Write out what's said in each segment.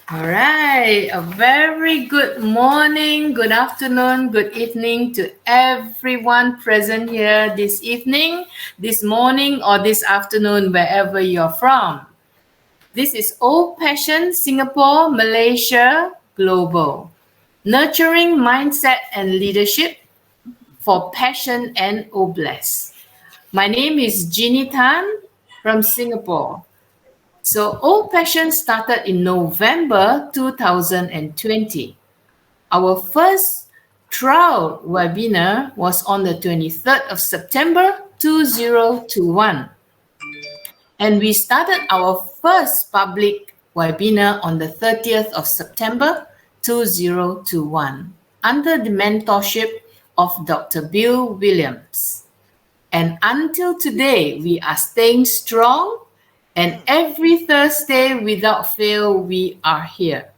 All right. A very good morning, good afternoon, good evening to everyone present here this evening, this morning, or this afternoon, wherever you're from. This is Old Passion Singapore, Malaysia, Global. Nurturing mindset and leadership for passion and oblast. My name is Jeannie Tan from Singapore. So Old Passion started in November 2020. Our first trial webinar was on the 23rd of September 2021. And we started our first public webinar on the 30th of September 2021 under the mentorship of Dr. Bill Williams. And until today, we are staying strong. And every Thursday, without fail, we are here.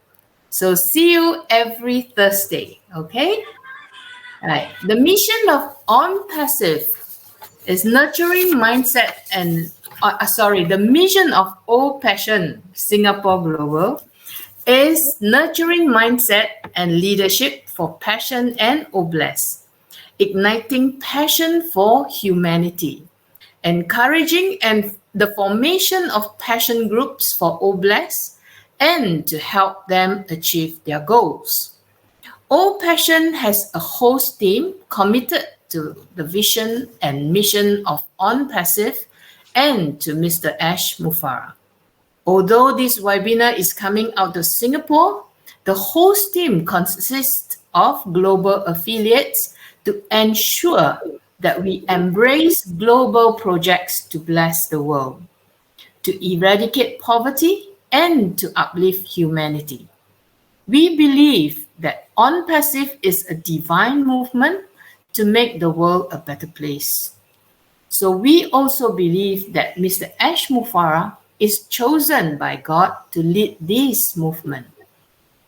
So see you every Thursday, okay? All right. The mission of On Passive is nurturing mindset and, the mission of Old Passion Singapore Global is nurturing mindset and leadership for passion and oblast, igniting passion for humanity, encouraging and the formation of passion groups for oblasts and to help them achieve their goals. All Passion has a host team committed to the vision and mission of On Passive and to Mr. Ash Mufara. Although this webinar is coming out of Singapore, the host team consists of global affiliates to ensure that we embrace global projects to bless the world, to eradicate poverty, and to uplift humanity. We believe that On Passive is a divine movement to make the world a better place. So we also believe that Mr. Ash Mufara is chosen by God to lead this movement.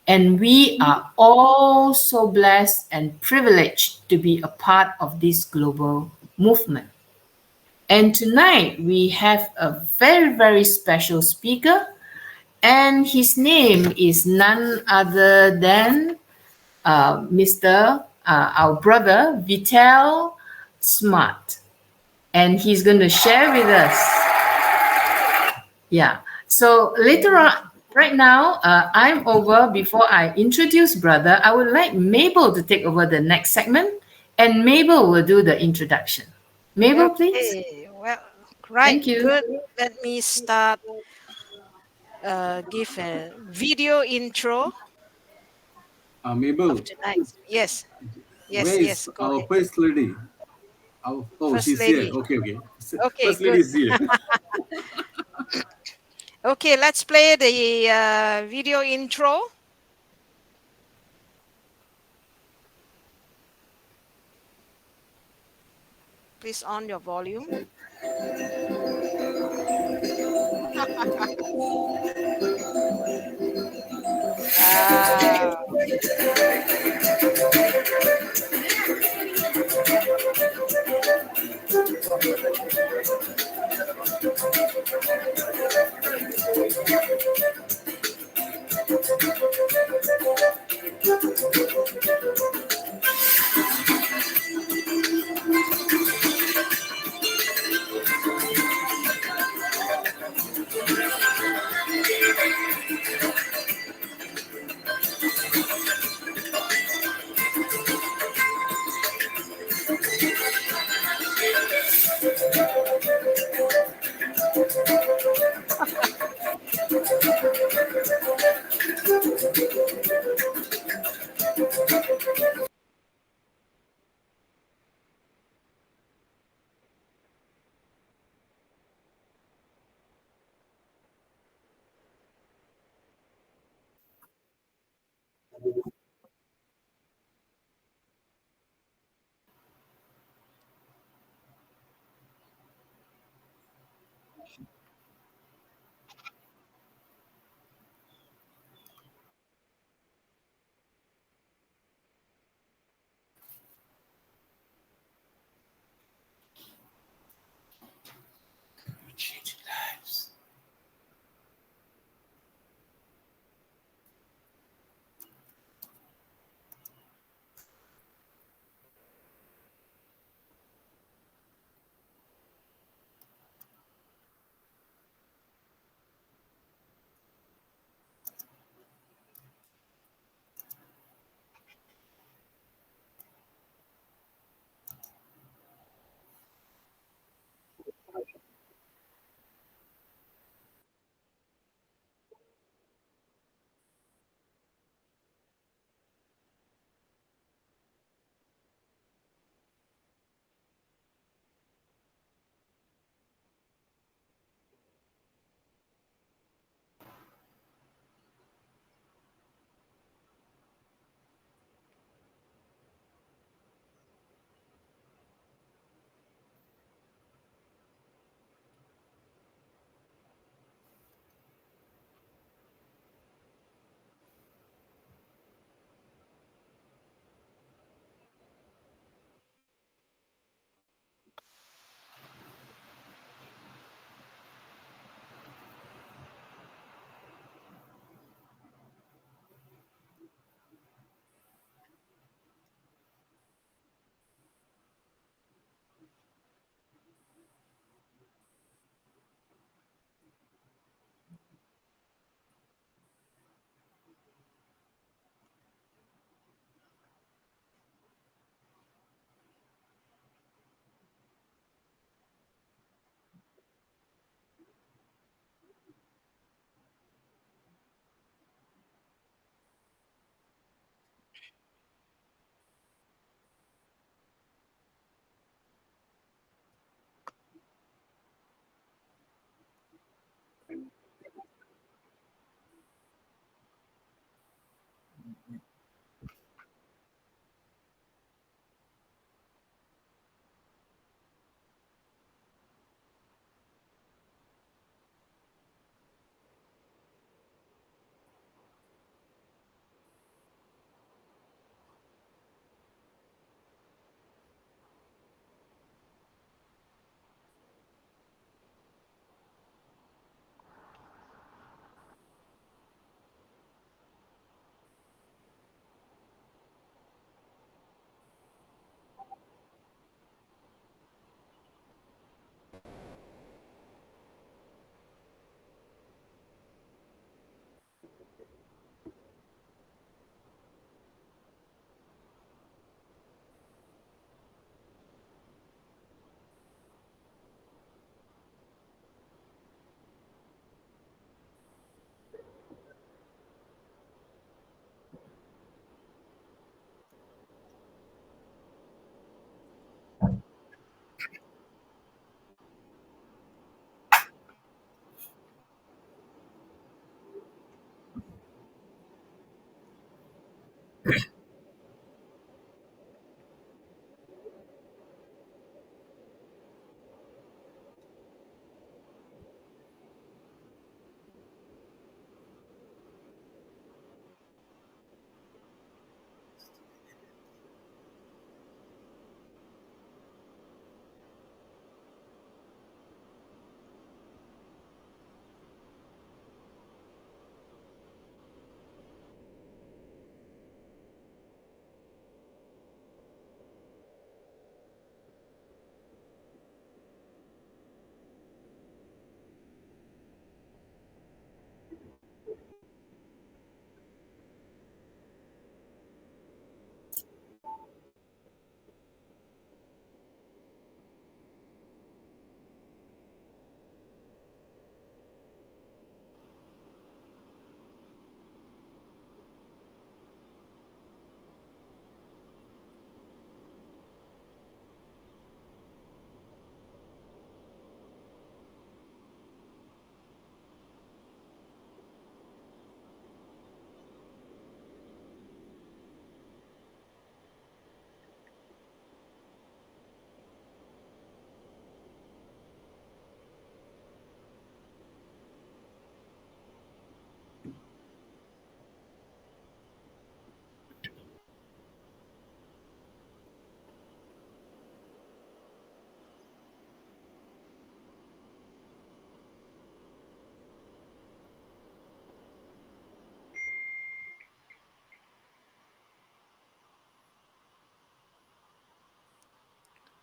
And we are all so blessed and privileged to be a part of this global movement. And tonight we have a very, very special speaker, and his name is none other than our brother, Vittel Smart. And he's going to share with us. Yeah. So later on, right now, I'm over. Before I introduce brother, I would like Mabel to take over the next segment, and Mabel will do the introduction. Mabel, please. Well, right. Thank you. Good. Let me start. Give a video intro Mabel. of tonight. Yes. Where is Go our ahead. first lady? First she's lady. here. Okay. Okay, first lady good. is here. Okay, let's play the video intro. Please on your volume.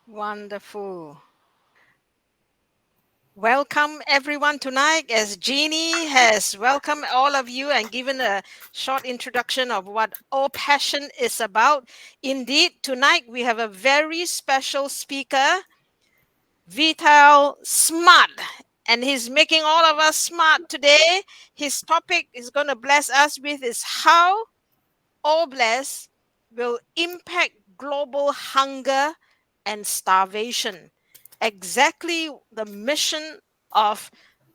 Wonderful. Welcome everyone tonight as Jeannie has welcomed all of you and given a short introduction of what All Passion is about. Indeed, tonight we have a very special speaker, Vittel Smart, and he's making all of us smart today. His topic is going to bless us with is how All Bless will impact global hunger and starvation. Exactly the mission of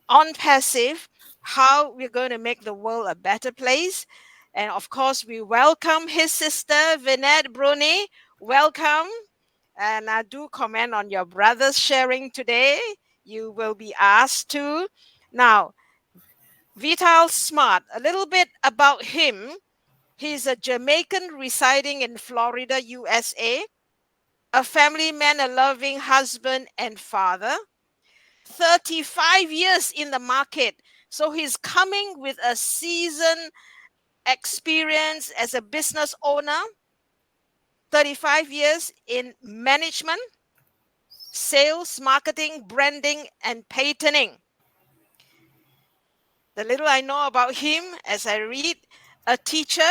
On Passive, how we're going to make the world a better place. And of course, we welcome his sister, Vinette Bruni. Welcome. And I do comment on your brother's sharing today. You will be asked to. Now, Vital Smart, a little bit about him. He's a Jamaican residing in Florida, USA, a family man, a loving husband and father, 35 years in the market. So he's coming with a seasoned experience as a business owner, 35 years in management, sales, marketing, branding, and patenting. The little I know about him as I read, a teacher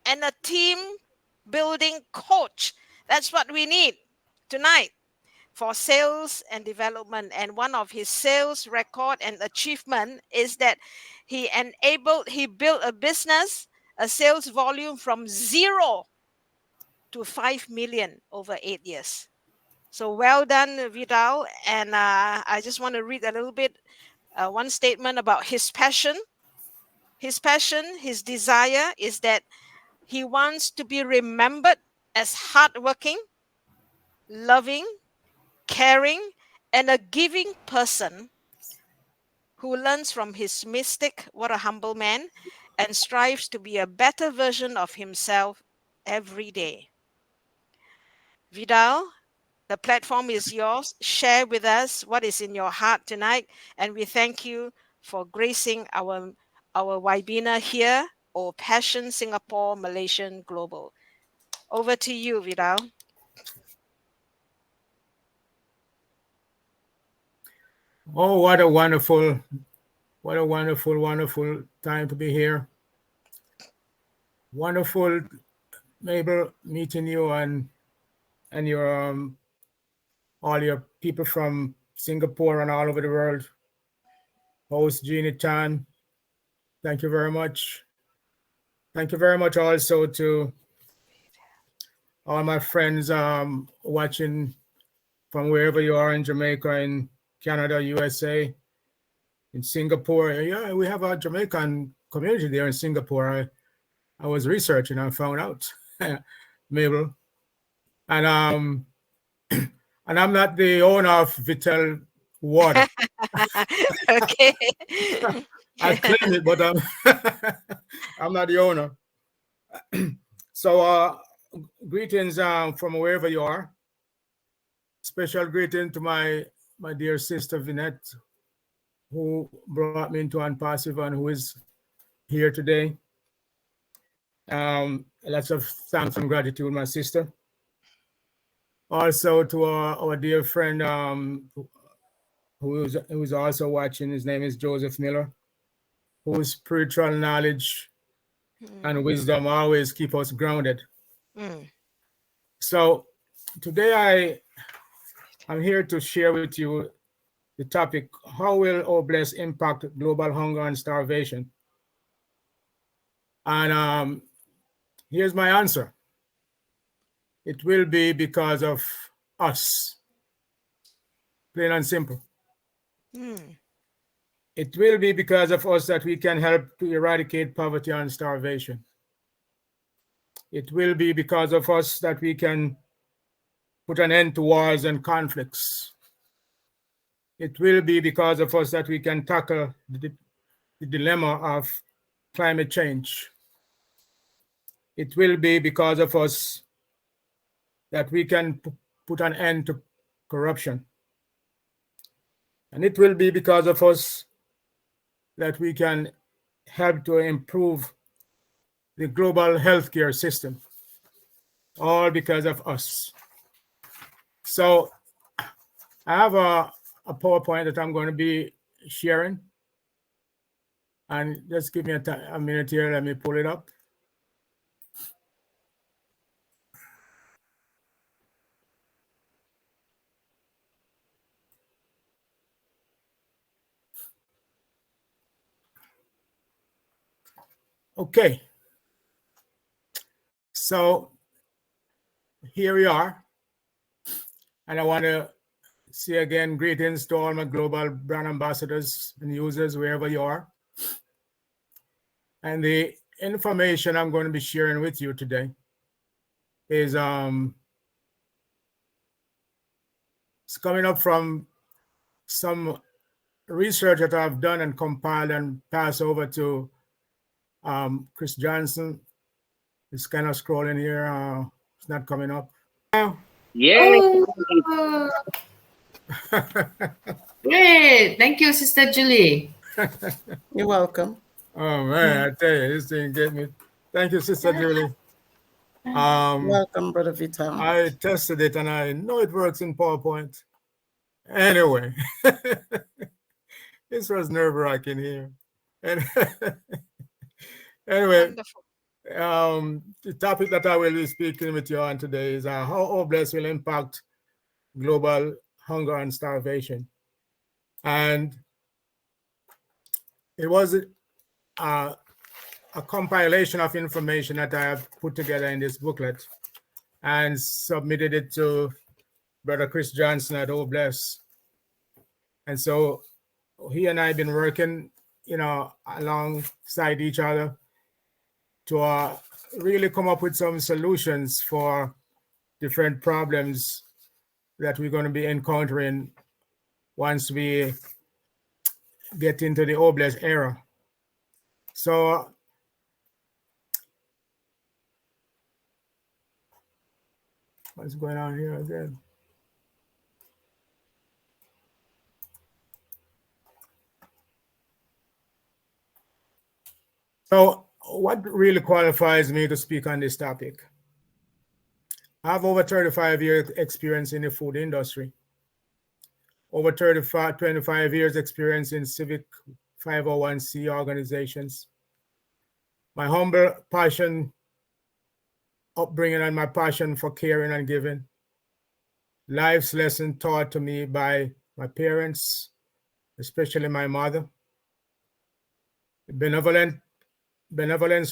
and a team building coach. That's what we need tonight for sales and development. And one of his sales record and achievement is that he built a business, a sales volume from 0 to 5 million over 8 years. So well done, Vidal. And I just want to read a little bit, one statement about his passion. His passion, his desire is that he wants to be remembered as hardworking, loving, caring, and a giving person who learns from his mystic, what a humble man, and strives to be a better version of himself every day. Vidal, the platform is yours. Share with us what is in your heart tonight, and we thank you for gracing our webinar here, or Passion Singapore Malaysian Global. Over to you, Vidal. Oh, what a wonderful, wonderful time to be here. Wonderful, Mabel, meeting you and your all your people from Singapore and all over the world. Host Jeannie Chan, thank you very much. Thank you very much also to all my friends watching from wherever you are in Jamaica, in Canada, USA, in Singapore. Yeah, we have a Jamaican community there in Singapore. I was researching and found out, Mabel. And and I'm not the owner of Vittel water. Okay. I claim it, but I'm not the owner. So greetings from wherever you are. Special greeting to my dear sister Vinette, who brought me into Unpassive and who is here today. Lots of thanks and gratitude, my sister. Also to our dear friend who's also watching. His name is Joseph Miller, whose spiritual knowledge and wisdom always keep us grounded. So today I'm here to share with you the topic: how will OBLESS impact global hunger and starvation? And here's my answer. It will be because of us. Plain and simple. It will be because of us that we can help to eradicate poverty and starvation. It will be because of us that we can put an end to wars and conflicts. It will be because of us that we can tackle the dilemma of climate change. It will be because of us that we can put an end to corruption. And it will be because of us that we can help to improve the global healthcare system, all because of us. So I have a PowerPoint that I'm going to be sharing. And just give me a minute here. Let me pull it up. Okay. So here we are. And I want to say again, greetings to all my global brand ambassadors and users, wherever you are. And the information I'm going to be sharing with you today is it's coming up from some research that I've done and compiled and passed over to Chris Johnson. It's kind of scrolling here. It's not coming up. Yeah. Oh. Great. Thank you, Sister Julie. You're welcome. Oh, man, I tell you, this thing get me. Thank you, Sister Julie. Welcome, Brother Vittel. I tested it, and I know it works in PowerPoint. Anyway, this was nerve-wracking here. And anyway, the topic that I will be speaking with you on today is how OBLESS will impact global hunger and starvation. And it was a compilation of information that I have put together in this booklet and submitted it to Brother Chris Johnson at OBLESS. And so he and I have been working alongside each other to really come up with some solutions for different problems that we're going to be encountering once we get into the oblast era. So what's going on here again? So what really qualifies me to speak on this topic? I have over 35 years experience in the food industry, over 25 years experience in civic 501c organizations. My humble passion, upbringing, and my passion for caring and giving. Life's lesson taught to me by my parents, especially my mother. Benevolence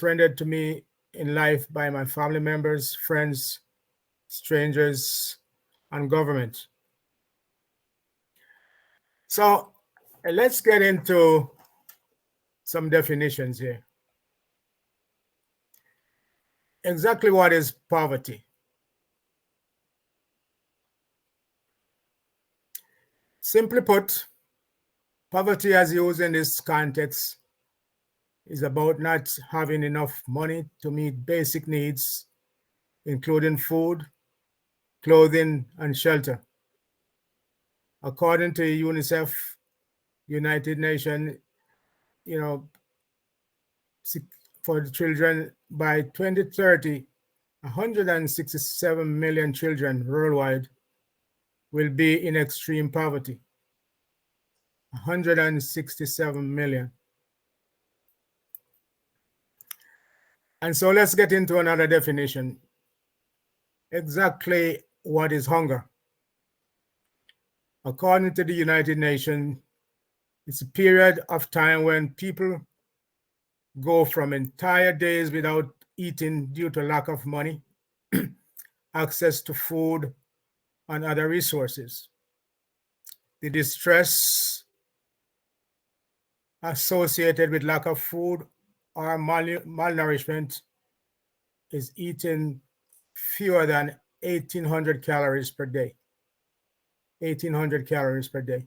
rendered to me in life by my family members, friends, strangers, and government. So let's get into some definitions here. Exactly what is poverty? Simply put, poverty as used in this context is about not having enough money to meet basic needs, including food, clothing, and shelter. According to UNICEF, United Nations, for the children, by 2030, 167 million children worldwide will be in extreme poverty. 167 million. And so let's get into another definition. Exactly what is hunger? According to the United Nations, it's a period of time when people go from entire days without eating due to lack of money, access to food, and other resources. The distress associated with lack of food or malnourishment is eating fewer than 1,800 calories per day. 1,800 calories per day.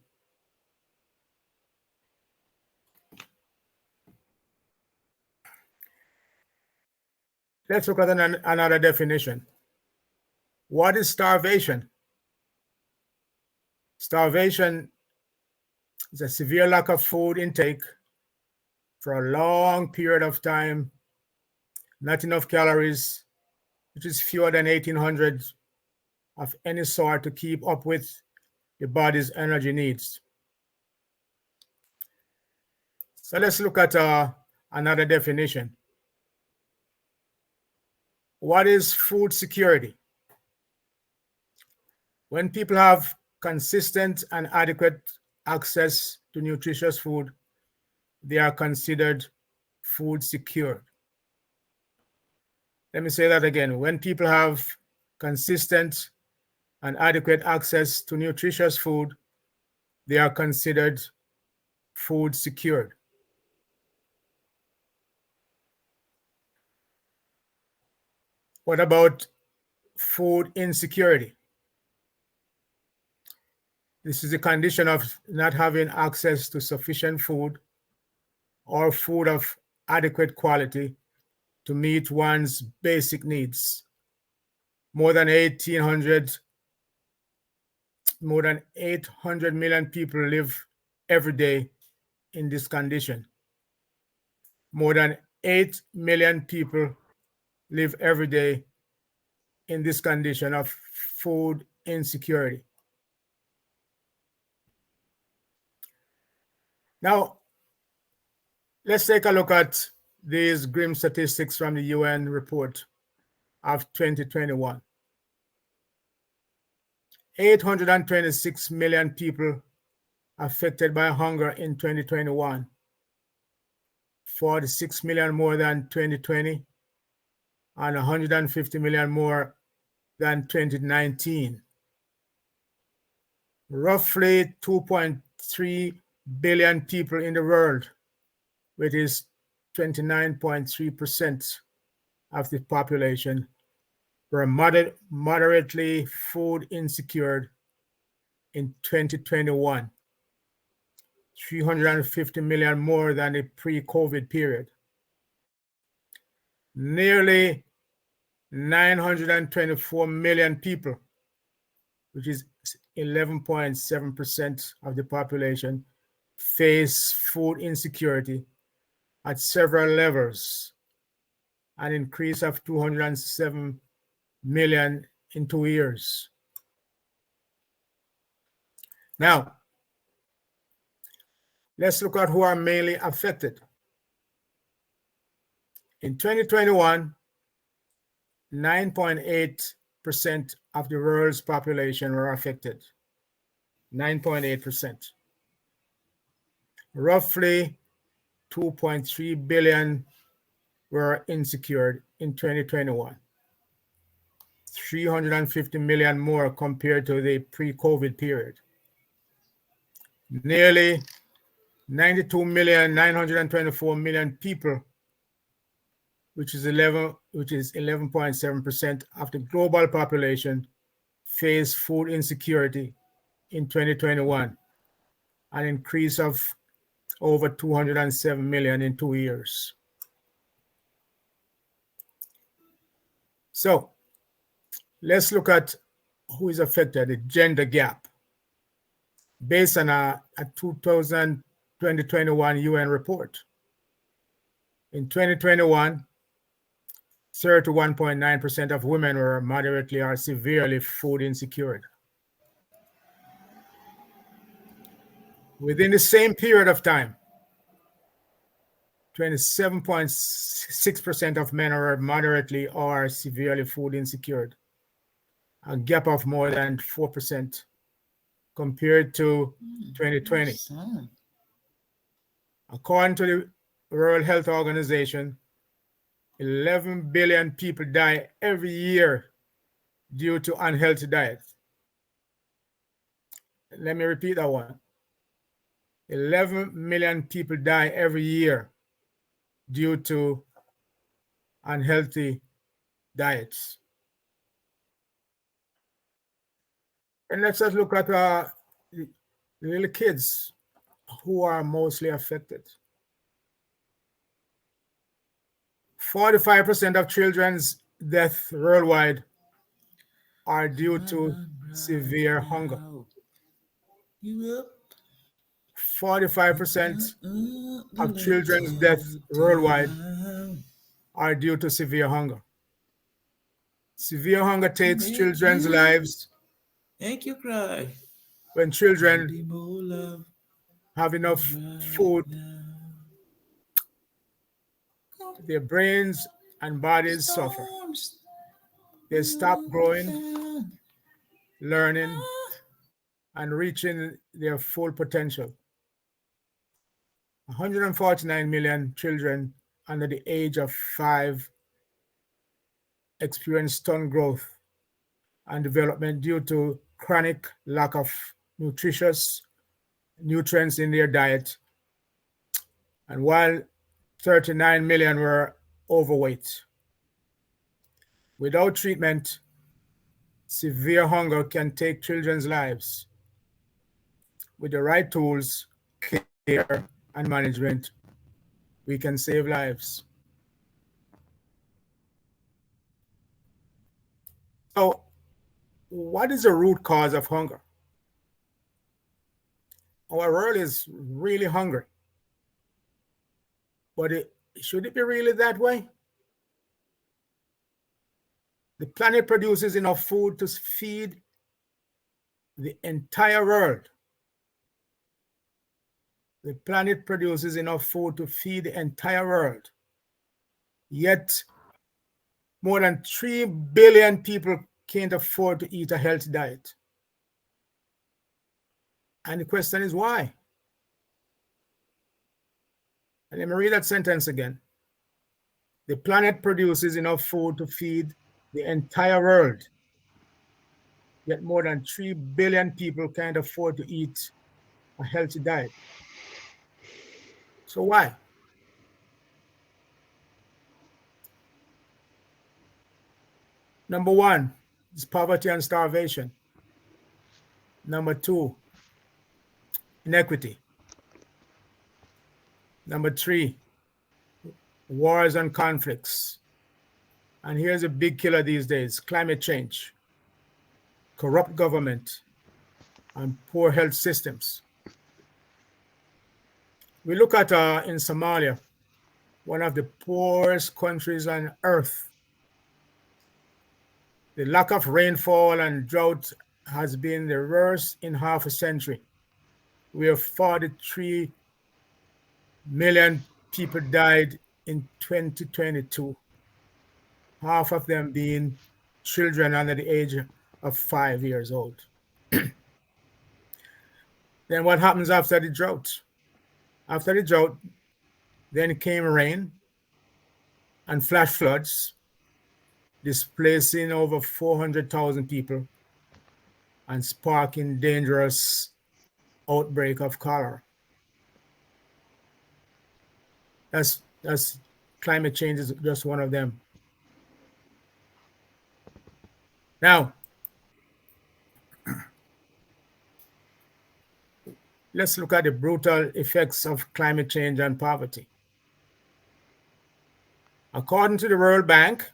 Let's look at another definition. What is starvation? Starvation is a severe lack of food intake for a long period of time, not enough calories, which is fewer than 1,800 of any sort to keep up with the body's energy needs. So let's look at another definition. What is food security? When people have consistent and adequate access to nutritious food, they are considered food secure. Let me say that again. When people have consistent and adequate access to nutritious food, they are considered food secured. What about food insecurity? This is a condition of not having access to sufficient food or food of adequate quality to meet one's basic needs. More than 800 million people live every day in this condition. More than 8 million people live every day in this condition of food insecurity. Now, let's take a look at these grim statistics from the UN report of 2021. 826 million people affected by hunger in 2021, 46 million more than 2020, and 150 million more than 2019. Roughly 2.3 billion people in the world which is 29.3% of the population, were moderately food insecure in 2021, 350 million more than the pre-COVID period. Nearly 924 million people, which is 11.7% of the population, face food insecurity at several levels, an increase of 207 million in 2 years. Now, let's look at who are mainly affected. In 2021, 9.8% of the world's population were affected. 9.8%. Roughly 2.3 billion were insecure in 2021. 350 million more compared to the pre-COVID period. Nearly 92,924,000 people, which is 11.7% of the global population, face food insecurity in 2021, an increase of over 207 million in 2 years. So let's look at who is affected, the gender gap, based on a 2021 UN report. In 2021, 31.9% of women were moderately or severely food insecure. Within the same period of time, 27.6% of men are moderately or severely food insecure, a gap of more than 4% compared to 2020. According to the World Health Organization, 11 billion people die every year due to unhealthy diets. Let me repeat that one. 11 million people die every year due to unhealthy diets. And let's just look at the little kids who are mostly affected. 45% of children's deaths worldwide are due to severe hunger. 45% of children's deaths worldwide are due to severe hunger. Severe hunger takes children's lives. Thank you, Cry. When children have enough food, their brains and bodies suffer. They stop growing, learning, and reaching their full potential. 149 million children under the age of 5 experience stunt growth and development due to chronic lack of nutritious nutrients in their diet, and while 39 million were overweight. Without treatment, severe hunger can take children's lives. With the right tools, care, and management, we can save lives. So, what is the root cause of hunger? Our world is really hungry. But should it be really that way? The planet produces enough food to feed the entire world. The planet produces enough food to feed the entire world. Yet, more than 3 billion people can't afford to eat a healthy diet. And the question is why? And let me read that sentence again. The planet produces enough food to feed the entire world. Yet more than 3 billion people can't afford to eat a healthy diet. So why? Number one is poverty and starvation. Number two, inequity. Number three, wars and conflicts. And here's a big killer these days: climate change, corrupt government, and poor health systems. We look at in Somalia, one of the poorest countries on earth. The lack of rainfall and drought has been the worst in half a century. We have 43 million people died in 2022, half of them being children under the age of 5 years old. Then what happens after the drought? After the drought, then came rain and flash floods, displacing over 400,000 people and sparking dangerous outbreak of cholera. That's climate change is just one of them. Now, let's look at the brutal effects of climate change and poverty. According to the World Bank,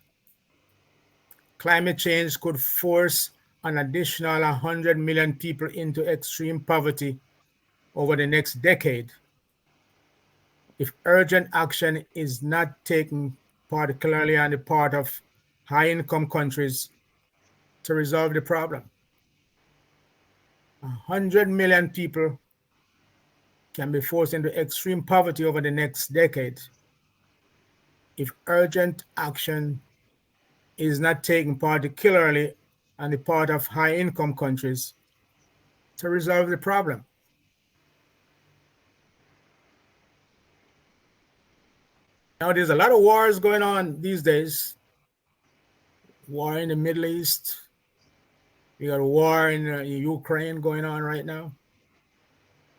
climate change could force an additional 100 million people into extreme poverty over the next decade if urgent action is not taken, particularly on the part of high-income countries, to resolve the problem. 100 million people can be forced into extreme poverty over the next decade if urgent action is not taken, particularly on the part of high-income countries, to resolve the problem. Now, there's a lot of wars going on these days. War in the Middle East. We got a war in Ukraine going on right now.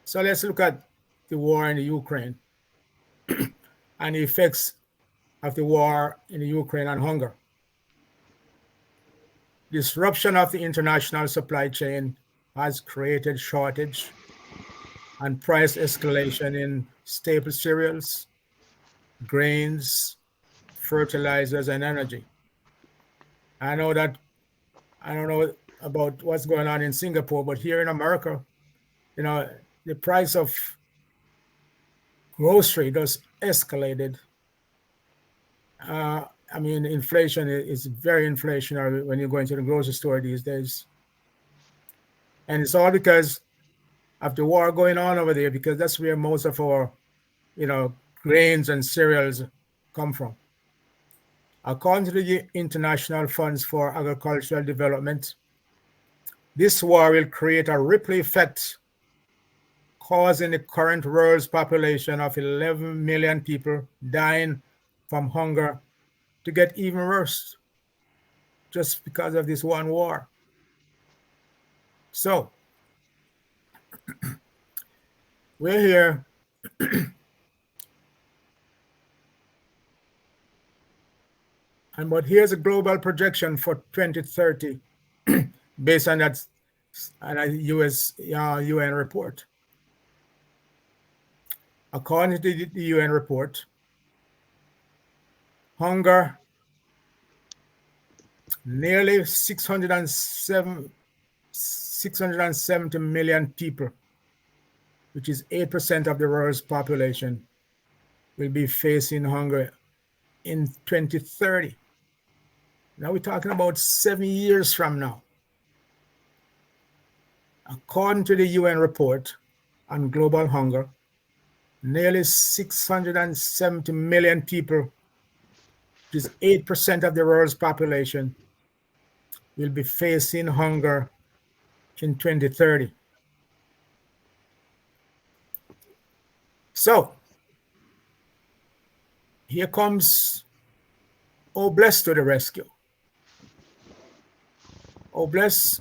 So let's look at the war in the Ukraine and the effects of the war in the Ukraine on hunger. Disruption of the international supply chain has created shortage and price escalation in staple cereals, grains, fertilizers, and energy. I don't know about what's going on in Singapore, but here in America, the price of grocery just escalated. Inflation is very inflationary when you go into the grocery store these days. And it's all because of the war going on over there, because that's where most of our, grains and cereals come from. According to the International Funds for Agricultural Development, this war will create a ripple effect, causing the current world's population of 11 million people dying from hunger to get even worse just because of this one war. So, we're here but here's a global projection for 2030 based on that a US UN report. According to the UN report, hunger, nearly 670 million people, which is 8% of the world's population, will be facing hunger in 2030. Now we're talking about 7 years from now. According to the UN report on global hunger, nearly 670 million people, which is 8% of the world's population, will be facing hunger in 2030. So, here comes Bless to the rescue. Bless,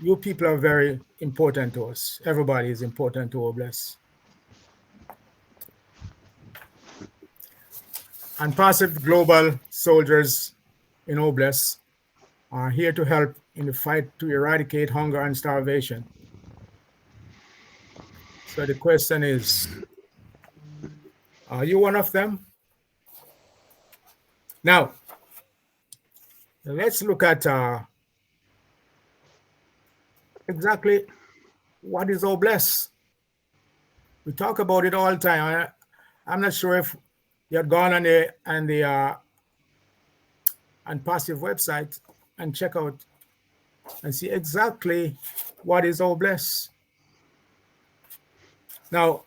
you people are very important to us. Everybody is important to Bless. and passive global soldiers in Oblast are here to help in the fight to eradicate hunger and starvation. So the question is, are you one of them? Now, let's look at exactly what is Oblast. We talk about it all the time. I'm not sure if you had gone on the and passive website and check out and see exactly what is Oblast. Now,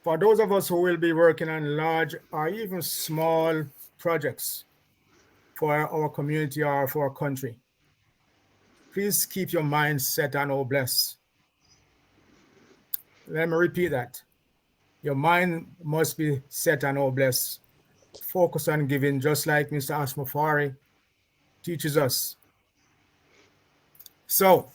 for those of us who will be working on large or even small projects for our community or for our country, please keep your mind set on Oblast. Let me repeat that. Your mind must be set on Oblast. Focus on giving, just like Mr. Asmafari teaches us. So,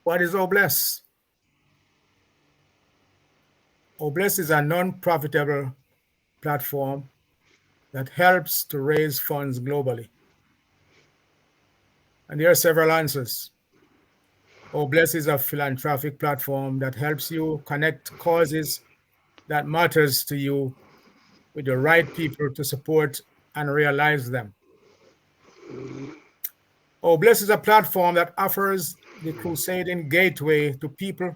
what is Oblast? Oblast is a non-profitable platform that helps to raise funds globally. And there are several answers. Oblast is a philanthropic platform that helps you connect causes that matters to you with the right people to support and realize them. Oblast is a platform that offers the crusading gateway to people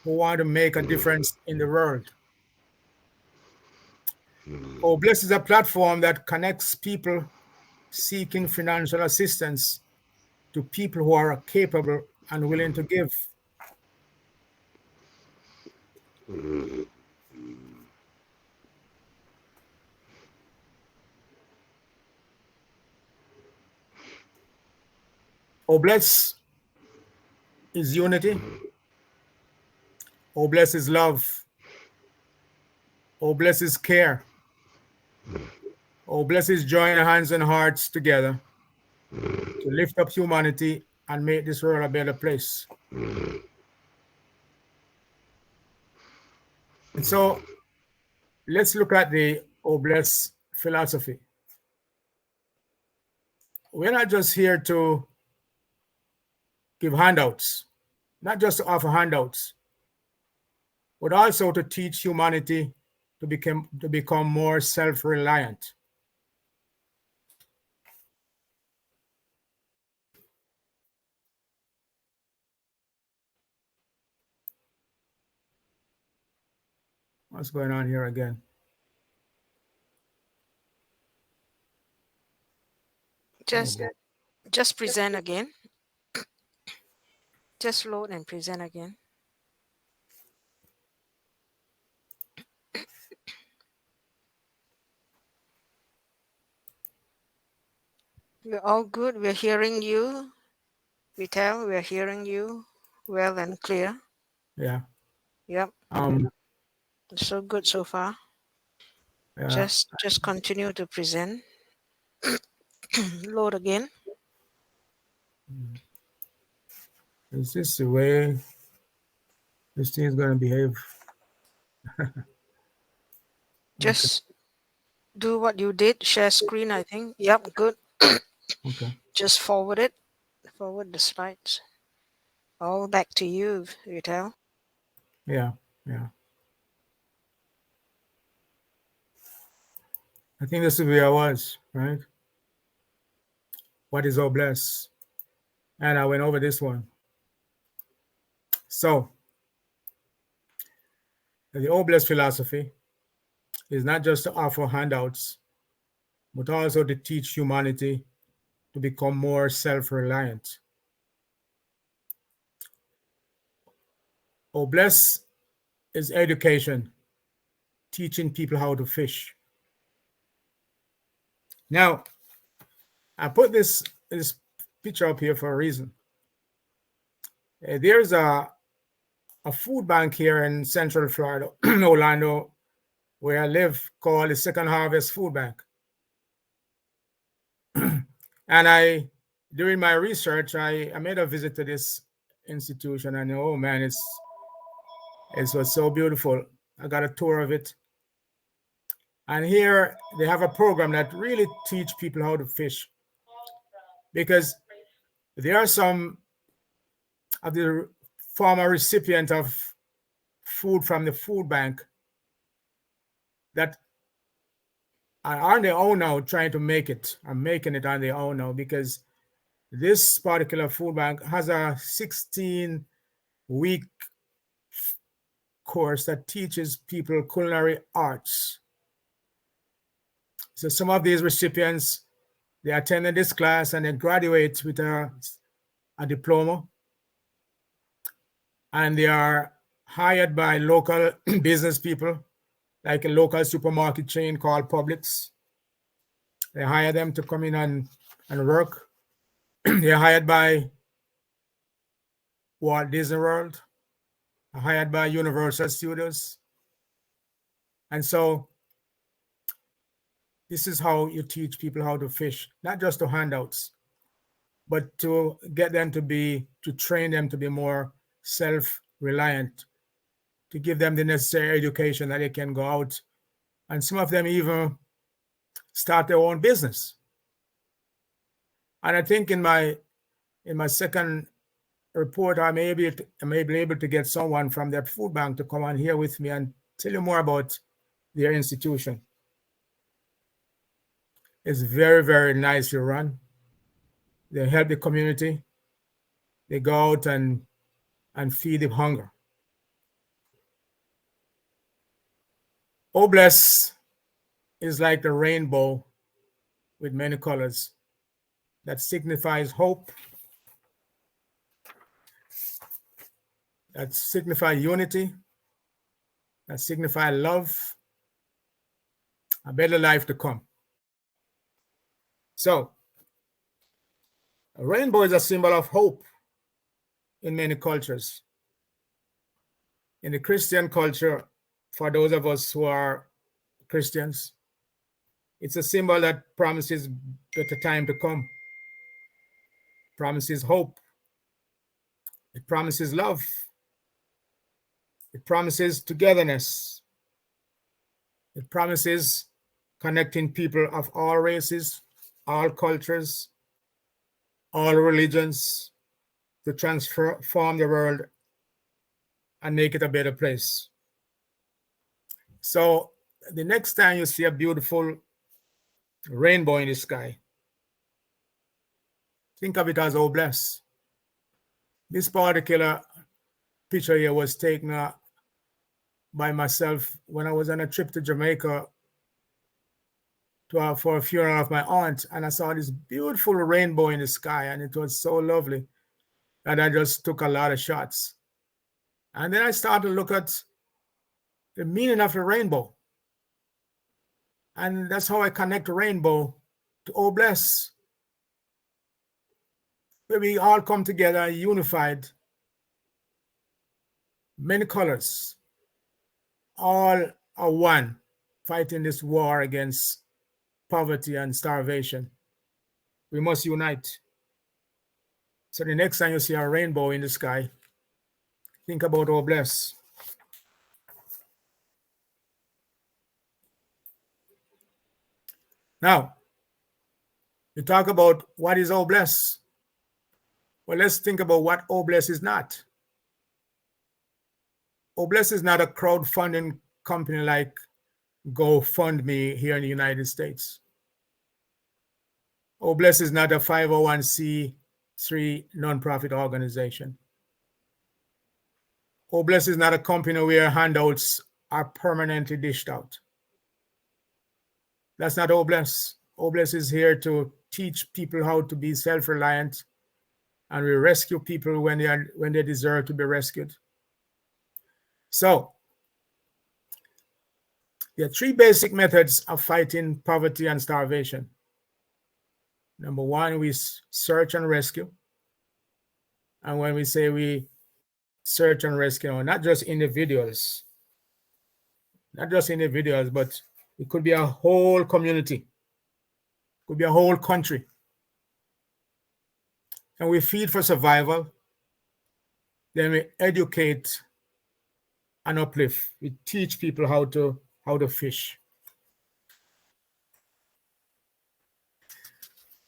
who want to make a difference in the world. Oblast is a platform that connects people seeking financial assistance to people who are capable and willing to give. Oblast is unity. Oblast is love. Oblast is care. Oblast is joining hands and hearts together to lift up humanity and make this world a better place. And so let's look at the Oblast philosophy. We're not just here to give handouts, not just to offer handouts, but also to teach humanity to become more self-reliant. What's going on here again? Just present again. Just load and present again. We're all good. We're hearing you. Vittel, we're hearing you well and clear. Yeah. Yep. So good so far. Yeah. Just continue to present. Load again. Is this the way this thing is going to behave? Just do what you did. Share screen, I think. Yep, good. Okay. Just forward it. Forward the slides. All back to you, Vittel. Yeah. I think this is where I was, right? What is Oblast? And I went over this one. So, the Oblast philosophy is not just to offer handouts, but also to teach humanity to become more self-reliant. Oblast is education, teaching people how to fish. Now, I put this picture up here for a reason. There's a food bank here in Central Florida, Orlando, where I live, called the Second Harvest Food Bank. And during my research, I made a visit to this institution, and oh man, it was so beautiful. I got a tour of it. And here they have a program that really teach people how to fish, because there are some of the former recipient of food from the food bank that are on their own now trying to make it. I'm making it on their own now, because this particular food bank has a 16-week course that teaches people culinary arts. So some of these recipients, they attended this class and they graduate with a diploma, and they are hired by local business people, like a local supermarket chain called Publix. They hire them to come in and work. They're hired by Walt Disney World, hired by Universal Studios. And so this is how you teach people how to fish, not just to handouts, but to get them to train them to be more self-reliant, to give them the necessary education that they can go out. And some of them even start their own business. And I think in my second report, I may be able to get someone from that food bank to come on here with me and tell you more about their institution. It's very, very nicely run. They help the community. They go out and feed the hunger. Obless is like the rainbow with many colors that signifies hope, that signify unity, that signify love, a better life to come. So, a rainbow is a symbol of hope in many cultures. In the Christian culture, for those of us who are Christians, it's a symbol that promises better time to come, promises hope, it promises love, it promises togetherness, it promises connecting people of all races, all cultures, all religions, to transform the world and make it a better place. So the next time you see a beautiful rainbow in the sky, think of it as oh bless. This particular picture here was taken by myself when I was on a trip to Jamaica for a funeral of my aunt, and I saw this beautiful rainbow in the sky, and it was so lovely that I just took a lot of shots. And then I started to look at the meaning of the rainbow, and that's how I connect rainbow to oh bless, where we all come together unified, many colors, all are one, fighting this war against poverty and starvation. We must unite. So the next time you see a rainbow in the sky, think about oh bless. Now, we talk about what is oh bless. Well, let's think about what oh bless is not. Oh bless is not a crowdfunding company like GoFundMe here in the United States. Oh bless is not a 501c3 nonprofit organization. Oh bless is not a company where handouts are permanently dished out. That's not oh bless. Oh bless is here to teach people how to be self-reliant, and we rescue people when they deserve to be rescued. So, there are three basic methods of fighting poverty and starvation. Number one, we search and rescue. And when we say we search and rescue, not just individuals, but it could be a whole community, it could be a whole country. And we feed for survival. Then we educate and uplift. We teach people how to fish.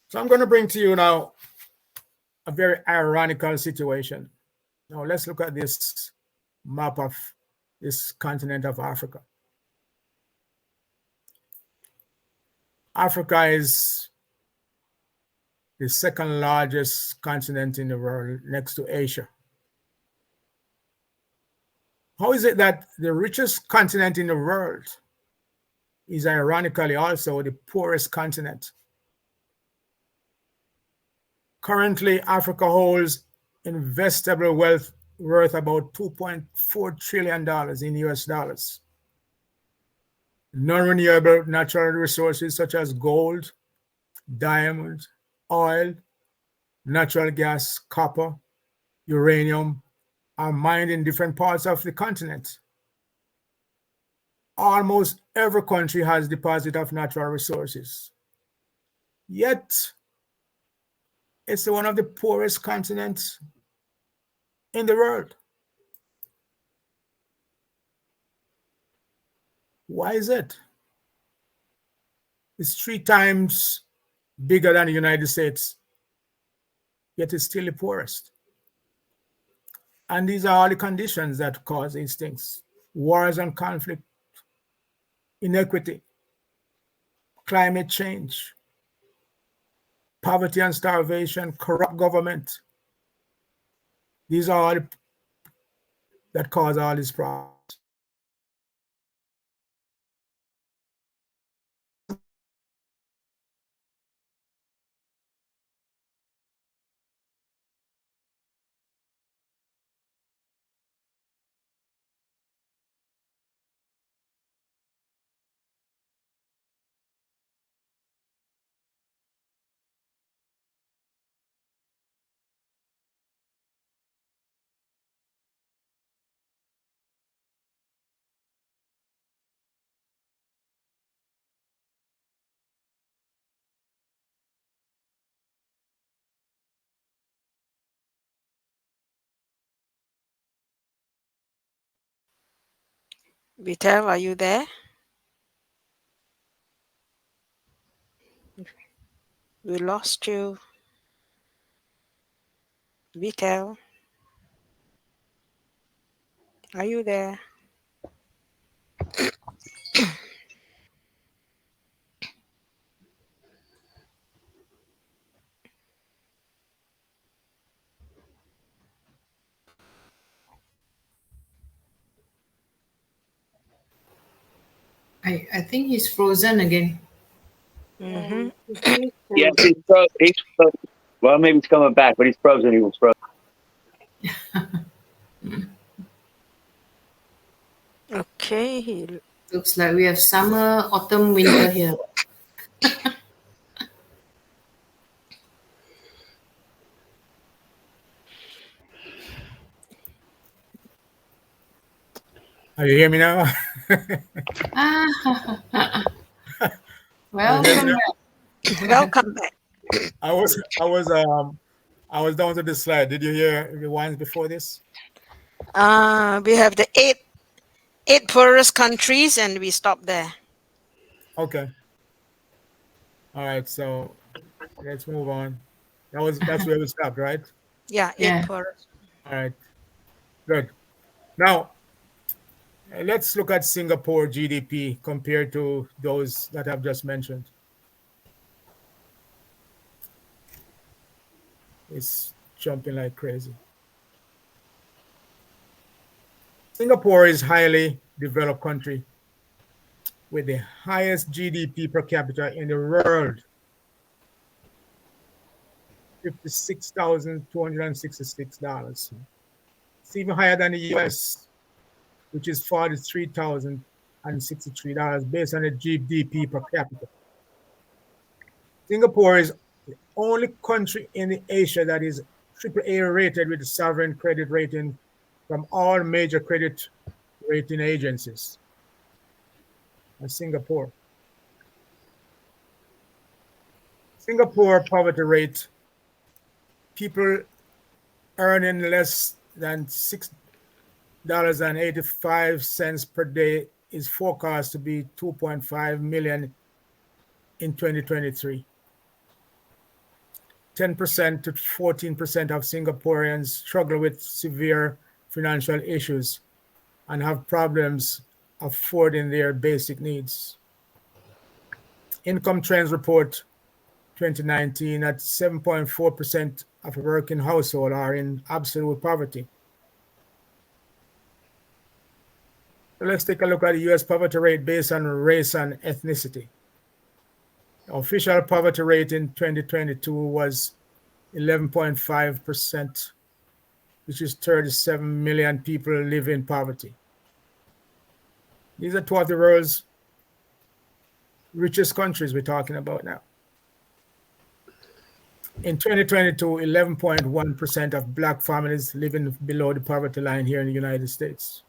So I'm going to bring to you now a very ironical situation. Now let's look at this map of this continent of Africa. Africa is the second largest continent in the world next to Asia. How is it that the richest continent in the world is ironically also the poorest continent? Currently, Africa holds investable wealth worth about $2.4 trillion in US dollars. Non-renewable natural resources such as gold, diamond, oil, natural gas, copper, uranium are mined in different parts of the continent. Almost every country has deposit of natural resources. Yet, it's one of the poorest continents in the world. Why is it? It's 3 times bigger than the United States, yet it's still the poorest. And these are all the conditions that cause these things: wars and conflict, inequity, climate change, poverty and starvation, corrupt government. These are all that cause all these problems. Vittel, are you there? We lost you. Vittel, are you there? I think he's frozen again. Mm-hmm. Yes, he's frozen. Well, maybe he's coming back, but he's frozen. He was frozen. Okay. Looks like we have summer, autumn, winter here. Are you hear me now? Welcome back. Welcome back. I was down to this slide. Did you hear the ones before this? We have the eight poorest countries, and we stop there. Okay. All right. So let's move on. That's where we stopped, right? Yeah, Yeah. eight poorest. All right. Good. Now let's look at Singapore GDP compared to those that I've just mentioned. It's jumping like crazy. Singapore is a highly developed country with the highest GDP per capita in the world, $56,266. It's even higher than the US, which is $43,063 based on the GDP per capita. Singapore is the only country in Asia that is AAA rated with a sovereign credit rating from all major credit rating agencies. That's Singapore. Singapore poverty rate people earning less than $6.85 per day is forecast to be 2.5 million in 2023. 10% to 14% of Singaporeans struggle with severe financial issues and have problems affording their basic needs. Income Trends Report 2019 at 7.4% of working households are in absolute poverty. So let's take a look at the US poverty rate based on race and ethnicity. The official poverty rate in 2022 was 11.5%, which is 37 million people live in poverty. These are two of the world's richest countries we're talking about now. In 2022, 11.1% of Black families living below the poverty line here in the United States.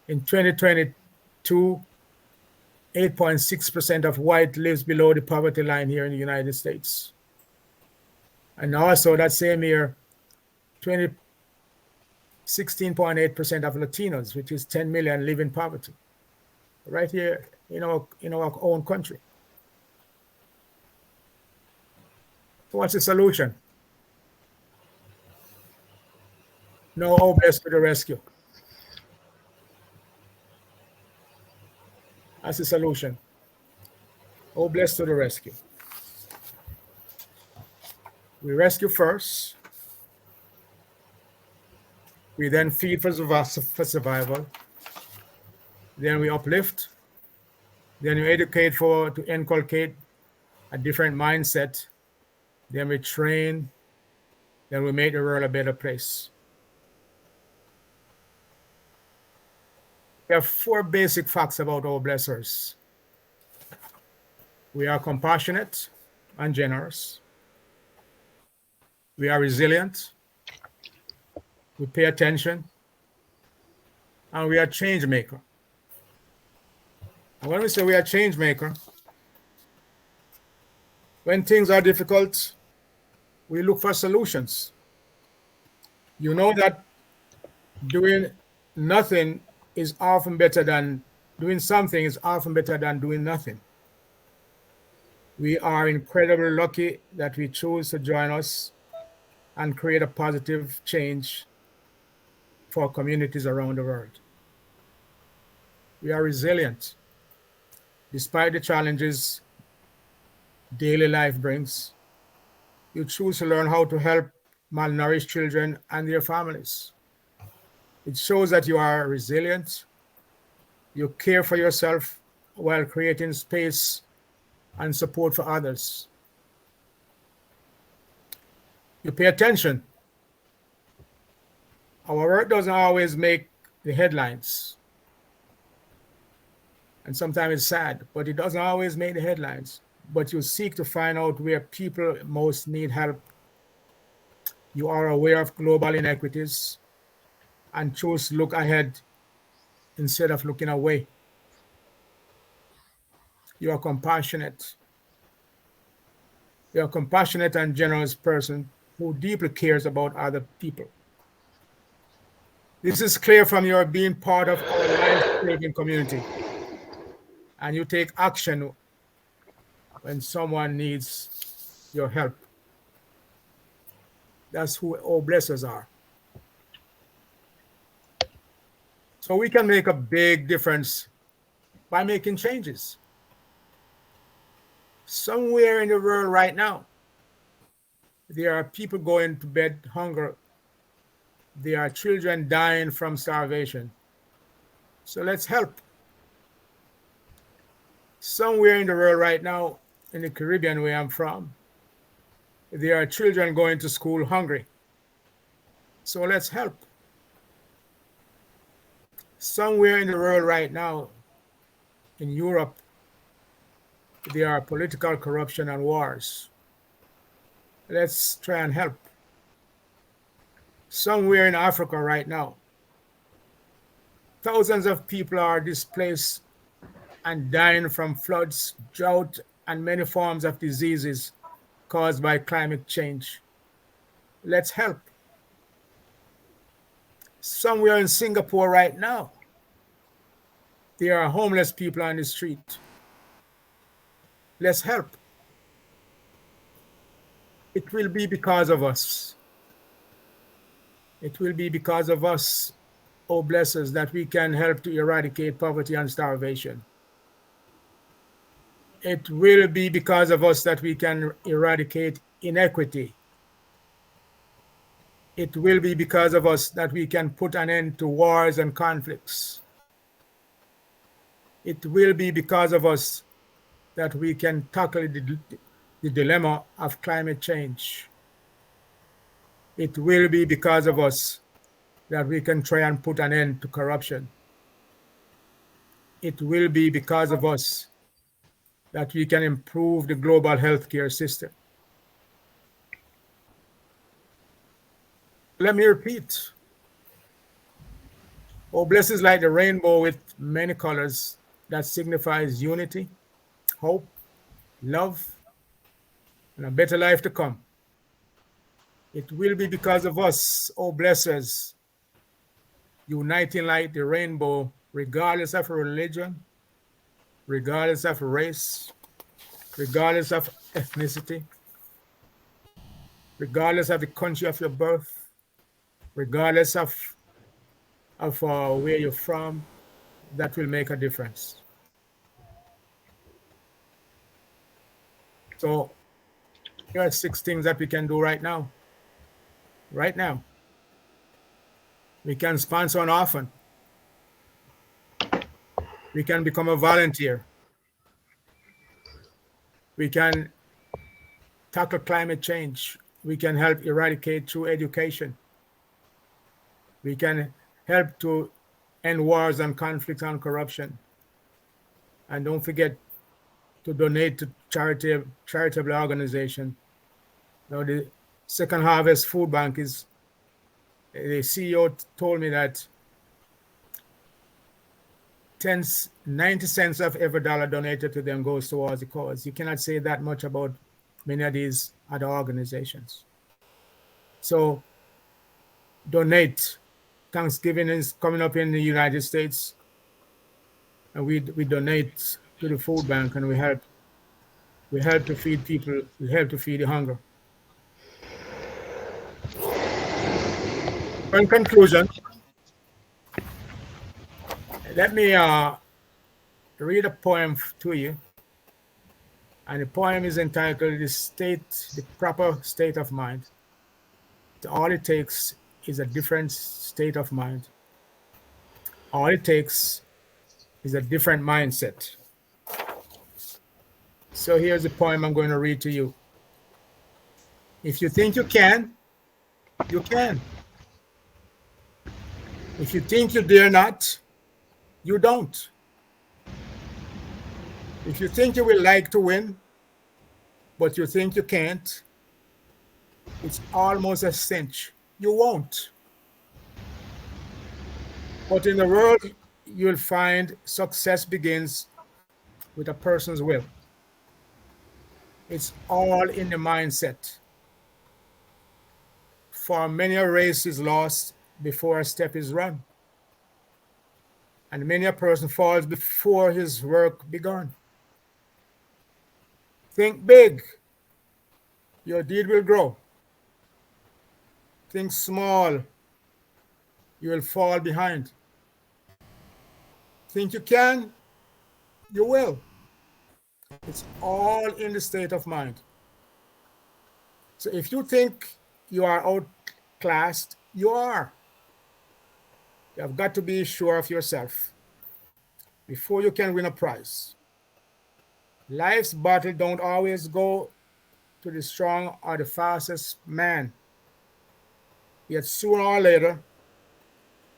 In 2022, 8.6% of white lives below the poverty line here in the United States. And also that same year, 16.8% of Latinos, which is 10 million, live in poverty, right here in our own country. So what's the solution? No OBS to the rescue. That's the solution. OBS to the rescue. We rescue first. We then feed for survival. Then we uplift. Then we educate to inculcate a different mindset. Then we train. Then we make the world a better place. There are 4 basic facts about our blessers. We are compassionate and generous. We are resilient. We pay attention. And we are change maker. And when we say we are change maker, when things are difficult, we look for solutions. You know that doing nothing is often better than doing something is often better than doing nothing. We are incredibly lucky that we choose to join us and create a positive change for communities around the world. We are resilient. Despite the challenges daily life brings, you choose to learn how to help malnourished children and their families. It shows that you are resilient. You care for yourself while creating space and support for others. You pay attention. Our work doesn't always make the headlines. And sometimes it's sad, but it doesn't always make the headlines. But you seek to find out where people most need help. You are aware of global inequities and choose to look ahead instead of looking away. You are compassionate. You are a compassionate and generous person who deeply cares about other people. This is clear from your being part of our life-saving community. And you take action when someone needs your help. That's who all blessers are. So we can make a big difference by making changes. Somewhere in the world right now, there are people going to bed hungry. There are children dying from starvation. So let's help. Somewhere in the world right now, in the Caribbean where I'm from, there are children going to school hungry. So let's help. Somewhere in the world right now, in Europe, there are political corruption and wars. Let's try and help. Somewhere in Africa right now, thousands of people are displaced and dying from floods, drought, and many forms of diseases caused by climate change. Let's help. Somewhere in Singapore right now, there are homeless people on the street. Let's help. It will be because of us. It will be because of us, oh bless us, that we can help to eradicate poverty and starvation. It will be because of us that we can eradicate inequity. It will be because of us that we can put an end to wars and conflicts. It will be because of us that we can tackle the dilemma of climate change. It will be because of us that we can try and put an end to corruption. It will be because of us that we can improve the global healthcare system. Let me repeat. Oh, blessed is like the rainbow with many colors that signifies unity, hope, love, and a better life to come. It will be because of us, oh blessers, uniting like the rainbow, regardless of religion, regardless of race, regardless of ethnicity, regardless of the country of your birth, regardless of where you're from, that will make a difference. So here are 6 things that we can do right now. Right now. We can sponsor an orphan. We can become a volunteer. We can tackle climate change. We can help eradicate through education. We can help to end wars and conflicts and corruption. And don't forget to donate to charitable organization. Now the Second Harvest Food Bank is, the CEO told me that 90 cents of every dollar donated to them goes towards the cause. You cannot say that much about many of these other organizations. So donate. Thanksgiving is coming up in the United States, and we donate to the food bank, and we help to feed people. We help to feed the hunger. In conclusion, let me read a poem to you, and the poem is entitled The Proper State of Mind. All it takes is a different state of mind. All it takes is a different mindset. So here's the poem I'm going to read to you. If you think you can, you can. If you think you dare not, you don't. If you think you will like to win, but you think you can't, it's almost a cinch. You won't. But in the world, you'll find success begins with a person's will. It's all in the mindset. For many a race is lost before a step is run, and many a person falls before his work begun. Think big, your deed will grow. Think small, you will fall behind. Think you can, you will. It's all in the state of mind. So if you think you are outclassed, you are. You have got to be sure of yourself before you can win a prize. Life's battle don't always go to the strong or the fastest man. Yet sooner or later,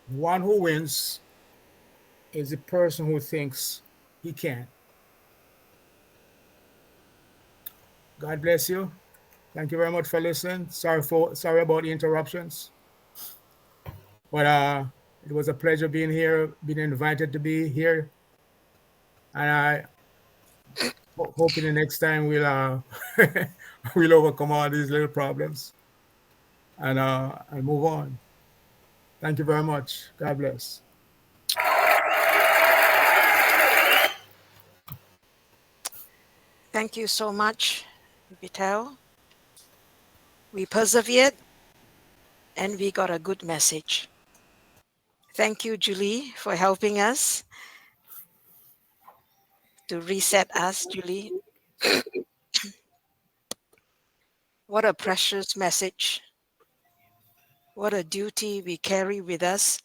one who wins is the person who thinks he can. God bless you. Thank you very much for listening. Sorry about the interruptions. But it was a pleasure being here, being invited to be here. And I hoping the next time we'll we'll overcome all these little problems. and move on. Thank you very much. God bless. Thank you so much, Vittel. We persevered and we got a good message. Thank you, Julie, for helping us to reset us, Julie. What a precious message. What a duty we carry with us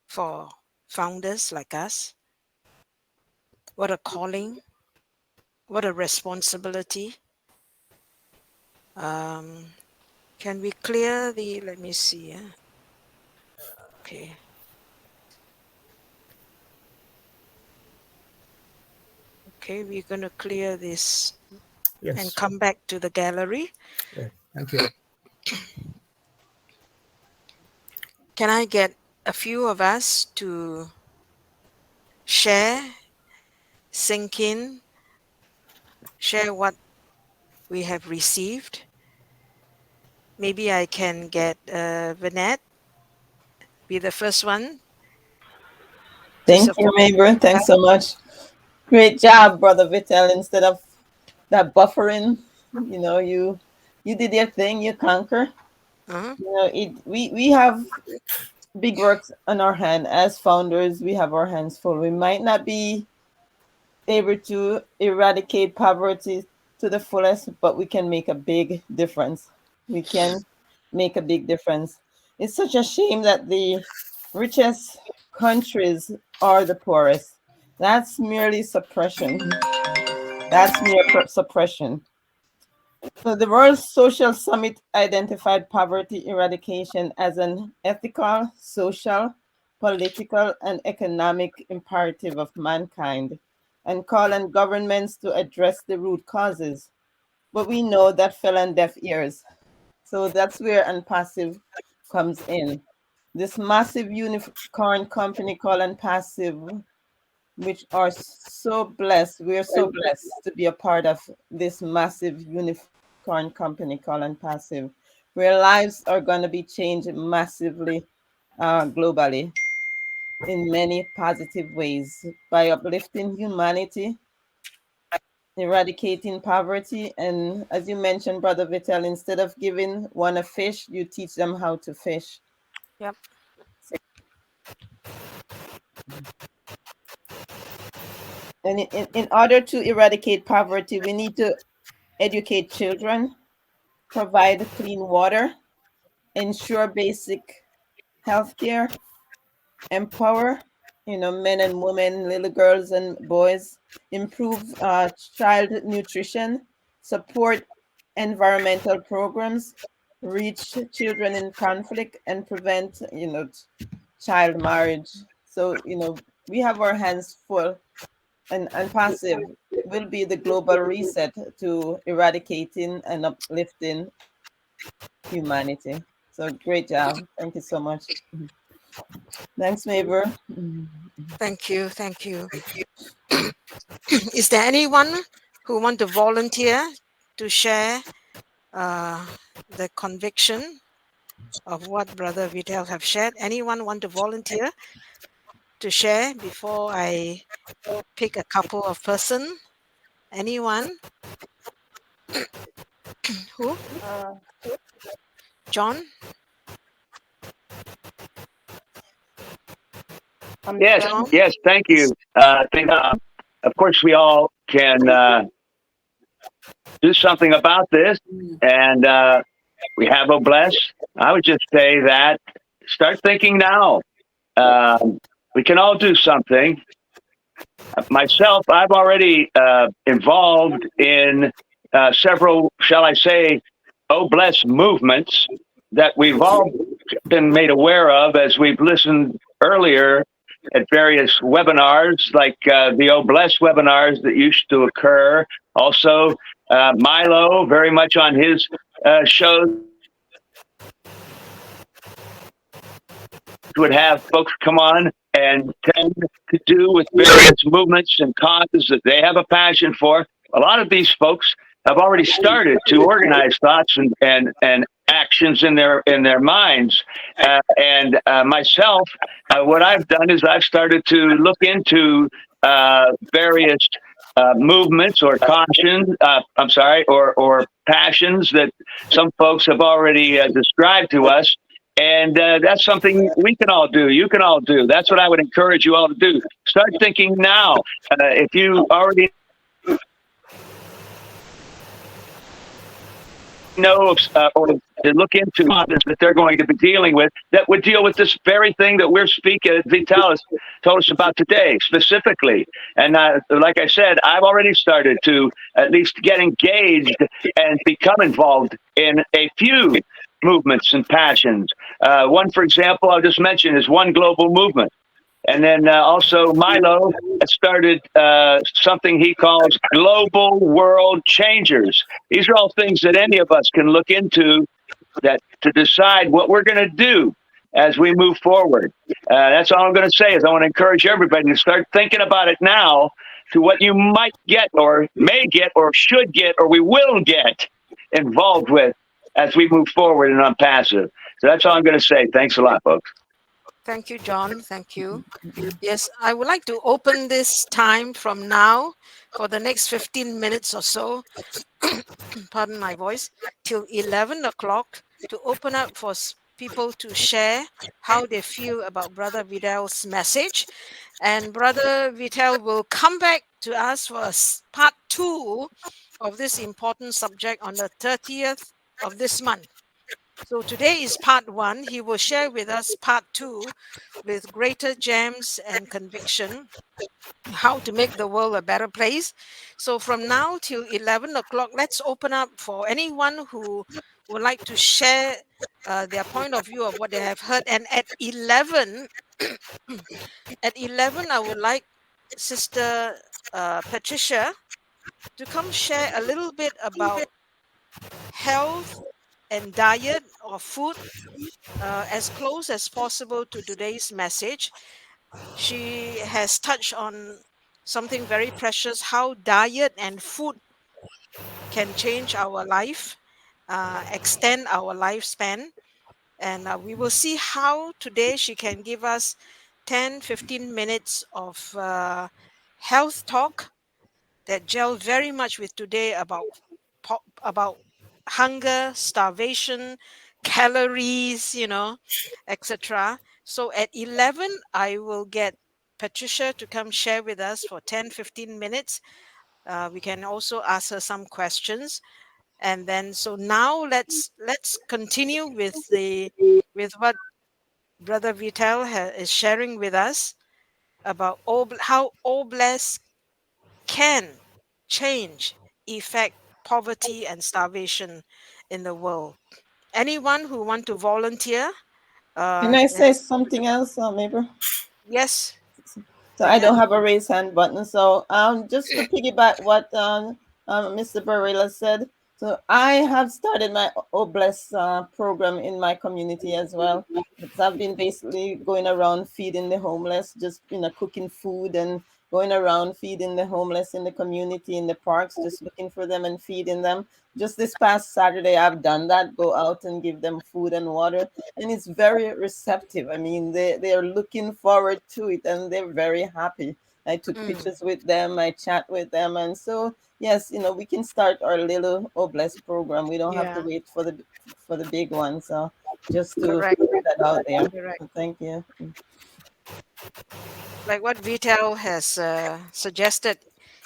for founders like us. What a calling. What a responsibility. Can we clear the, let me see. Okay. Okay, we're going to clear this and Yes. come back to the gallery. Yeah. Thank you. Can I get a few of us to share, sink in, share what we have received? Maybe I can get Vanette be the first one. Thank you, Mabel. Thanks so much. Great job, Brother Vittel. Instead of that buffering, you did your thing. You conquer. Uh-huh. We have big works on our hand as founders. We have our hands full. We might not be able to eradicate poverty to the fullest, but we can make a big difference. We can make a big difference. It's such a shame that the richest countries are the poorest. That's merely suppression. That's mere suppression. So the World Social Summit identified poverty eradication as an ethical, social, political, and economic imperative of mankind, and called on governments to address the root causes. But we know that fell on deaf ears. So that's where Unpassive comes in. This massive unicorn company called Unpassive, which are so blessed, we're so blessed to be a part of this massive unicorn company called Unpassive, where lives are going to be changed massively globally in many positive ways by uplifting humanity, eradicating poverty, and as you mentioned, Brother Vittel, instead of giving one a fish, you teach them how to fish. Yep. And in order to eradicate poverty, we need to educate children, provide clean water, ensure basic health care, empower men and women, little girls and boys, improve child nutrition, support environmental programs, reach children in conflict, and prevent child marriage. So we have our hands full, and Passive will be the global reset to eradicating and uplifting humanity. So great job. Thank you so much. Thanks, Mabel. Thank you. Thank you. Is there anyone who want to volunteer to share the conviction of what Brother Vittel have shared? Anyone want to volunteer to share before I pick a couple of person? Anyone? Who? John? Yes, John? yes, thank you. I think, of course, we all can do something about this, and we have a bless. I would just say that start thinking now. We can all do something. Myself, I've already involved in several, shall I say, oh bless movements that we've all been made aware of as we've listened earlier at various webinars, like the oh bless webinars that used to occur. Also, Milo, very much on his shows, would have folks come on and tend to do with various movements and causes that they have a passion for. A lot of these folks have already started to organize thoughts and actions in their minds. And myself, what I've done is I've started to look into various movements or or passions that some folks have already described to us. And that's something we can all do. You can all do. That's what I would encourage you all to do. Start thinking now. If you already know or to look into that they're going to be dealing with that would deal with this very thing that we're speaking, Vittel has told us about today specifically. And like I said, I've already started to at least get engaged and become involved in a few movements and passions. One, for example, I'll just mention is One Global Movement. And then also Milo started something he calls Global World Changers. These are all things that any of us can look into that to decide what we're going to do as we move forward. That's all I'm going to say is I want to encourage everybody to start thinking about it now to what you might get or may get or should get or we will get involved with as we move forward and on passive. So that's all I'm going to say. Thanks a lot, folks. Thank you, John. Thank you. Yes, I would like to open this time from now for the next 15 minutes or so, pardon my voice, till 11 o'clock to open up for people to share how they feel about Brother Vittel's message. And Brother Vittel will come back to us for part 2 of this important subject on the 30th of this month. So today is part 1. He will share with us part 2 with greater gems and conviction, how to make the world a better place. So from now till 11 o'clock, let's open up for anyone who would like to share their point of view of what they have heard. And at 11, I would like Sister Patricia to come share a little bit about health and diet or food as close as possible to today's message. She has touched on something very precious, how diet and food can change our life, extend our lifespan. And we will see how today she can give us 10-15 minutes of health talk that gel very much with today about hunger, starvation, calories, etc. So at 11, I will get Patricia to come share with us for 10-15 minutes. We can also ask her some questions. And then, so now let's continue with what Brother Vittel is sharing with us about how Oblast can change, effect poverty and starvation in the world. Anyone who want to volunteer? Can I say something else, maybe? Yes. So I don't have a raise hand button. So just to piggyback what Mr. Barilla said. So I have started my Oblast program in my community as well. I've been basically going around feeding the homeless, just cooking food and going around feeding the homeless in the community, in the parks, just looking for them and feeding them. Just this past Saturday, I've done that, go out and give them food and water. And it's very receptive. I mean, they are looking forward to it and they're very happy. I took pictures with them, I chat with them. And so, yes, we can start our little Oblast program. We don't have to wait for the big one. So just to put that out there. So thank you. Like what Vittel has suggested,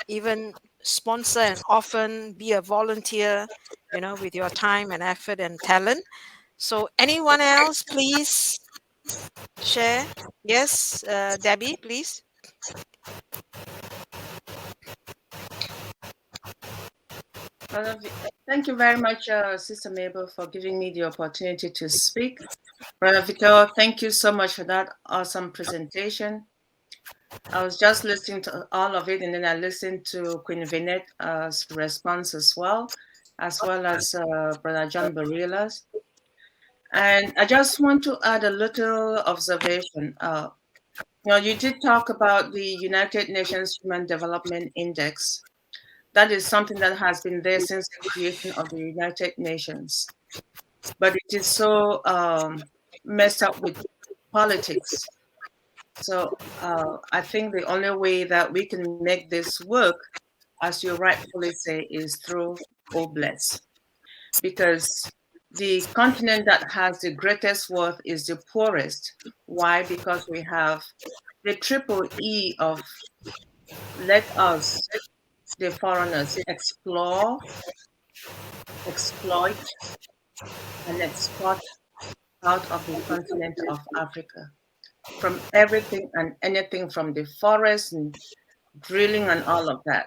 even sponsor and often be a volunteer, with your time and effort and talent. So anyone else, please share. Yes, Debbie, please. Thank you very much, Sister Mabel, for giving me the opportunity to speak. Brother Vittel, thank you so much for that awesome presentation. I was just listening to all of it, and then I listened to Queen Vinette's response as well as Brother John Barilla's. And I just want to add a little observation. You did talk about the United Nations Human Development Index. That is something that has been there since the creation of the United Nations. but it is so messed up with politics. So I think the only way that we can make this work, as you rightfully say, is through Obless. Because the continent that has the greatest worth is the poorest. Why? Because we have the triple E of let us, the foreigners, explore, exploit, and export out of the continent of Africa. From everything and anything, from the forest and drilling and all of that.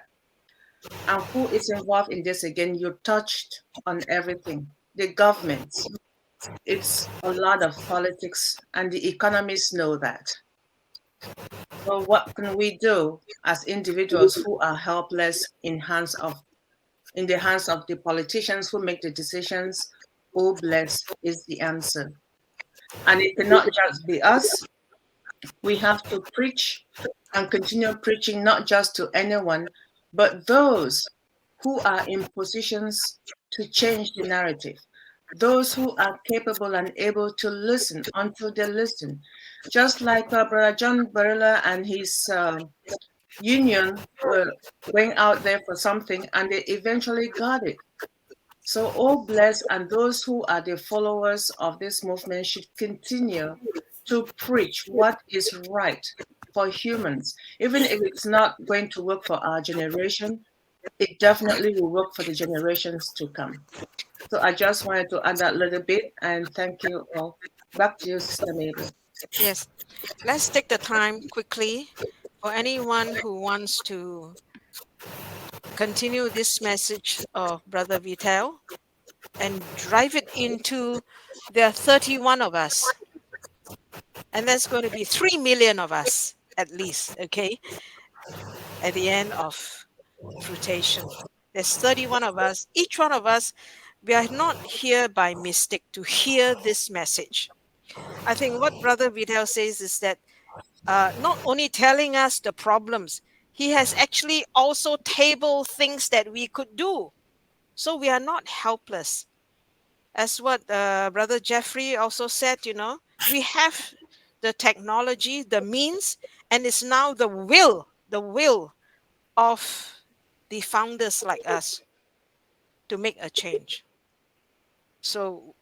And who is involved in this again? You touched on everything. The governments. It's a lot of politics, and the economists know that. So what can we do as individuals who are helpless in the hands of the politicians who make the decisions? Bless is the answer. And it cannot just be us. We have to preach and continue preaching, not just to anyone, but those who are in positions to change the narrative, those who are capable and able to listen until they listen. Just like Brother John Barilla and his union were going out there for something and they eventually got it. So all blessed, and those who are the followers of this movement should continue to preach what is right for humans. Even if it's not going to work for our generation, it definitely will work for the generations to come. So I just wanted to add that little bit, and thank you all. Back to you, Sister Mabel. Yes. Let's take the time quickly for anyone who wants to continue this message of Brother Vittel and drive it into there are 31 of us. And there's going to be 3 million of us at least, okay? At the end of fruitation. There's 31 of us. Each one of us, we are not here by mistake to hear this message. I think what Brother Vittel says is that not only telling us the problems, he has actually also tabled things that we could do. So we are not helpless. As what Brother Jeffrey also said, we have the technology, the means, and it's now the will of the founders like us to make a change. So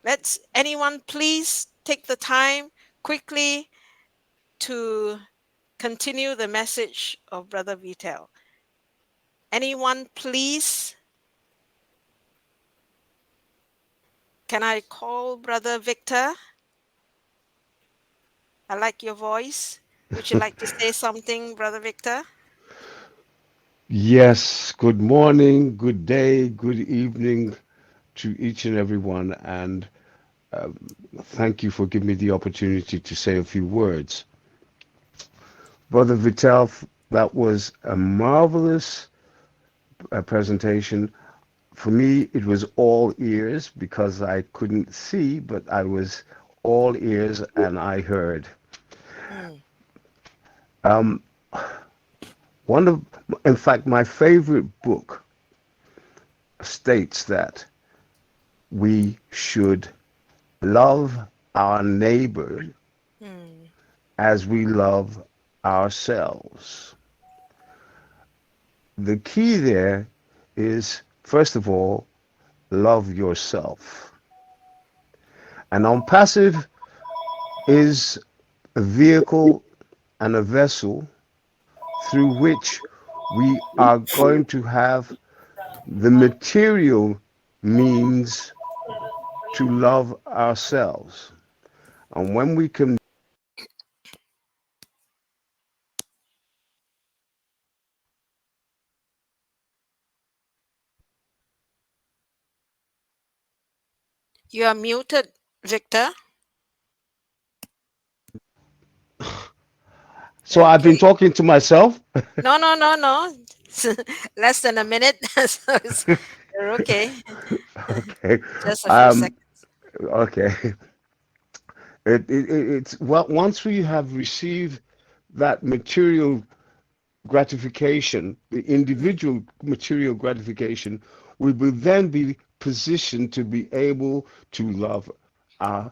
let's anyone please take the time quickly to continue the message of Brother Vittel. Anyone please? Can I call Brother Victor? I like your voice. Would you like to say something, Brother Victor? Yes, good morning, good day, good evening to each and everyone, and thank you for giving me the opportunity to say a few words. Brother Vittel, that was a marvelous presentation. For me, it was all ears because I couldn't see, but I was all ears and I heard. In fact, my favorite book states that we should love our neighbor as we love ourselves. The key there is, first of all, love yourself. And OnPassive is a vehicle and a vessel through which we are going to have the material means to love ourselves. And when we can You are muted, Victor. So I've been talking to myself. No. Less than a minute. So you're okay. Okay. Just a few seconds. Okay. It's well, once we have received that material gratification, the individual material gratification, we will then be position to be able to love our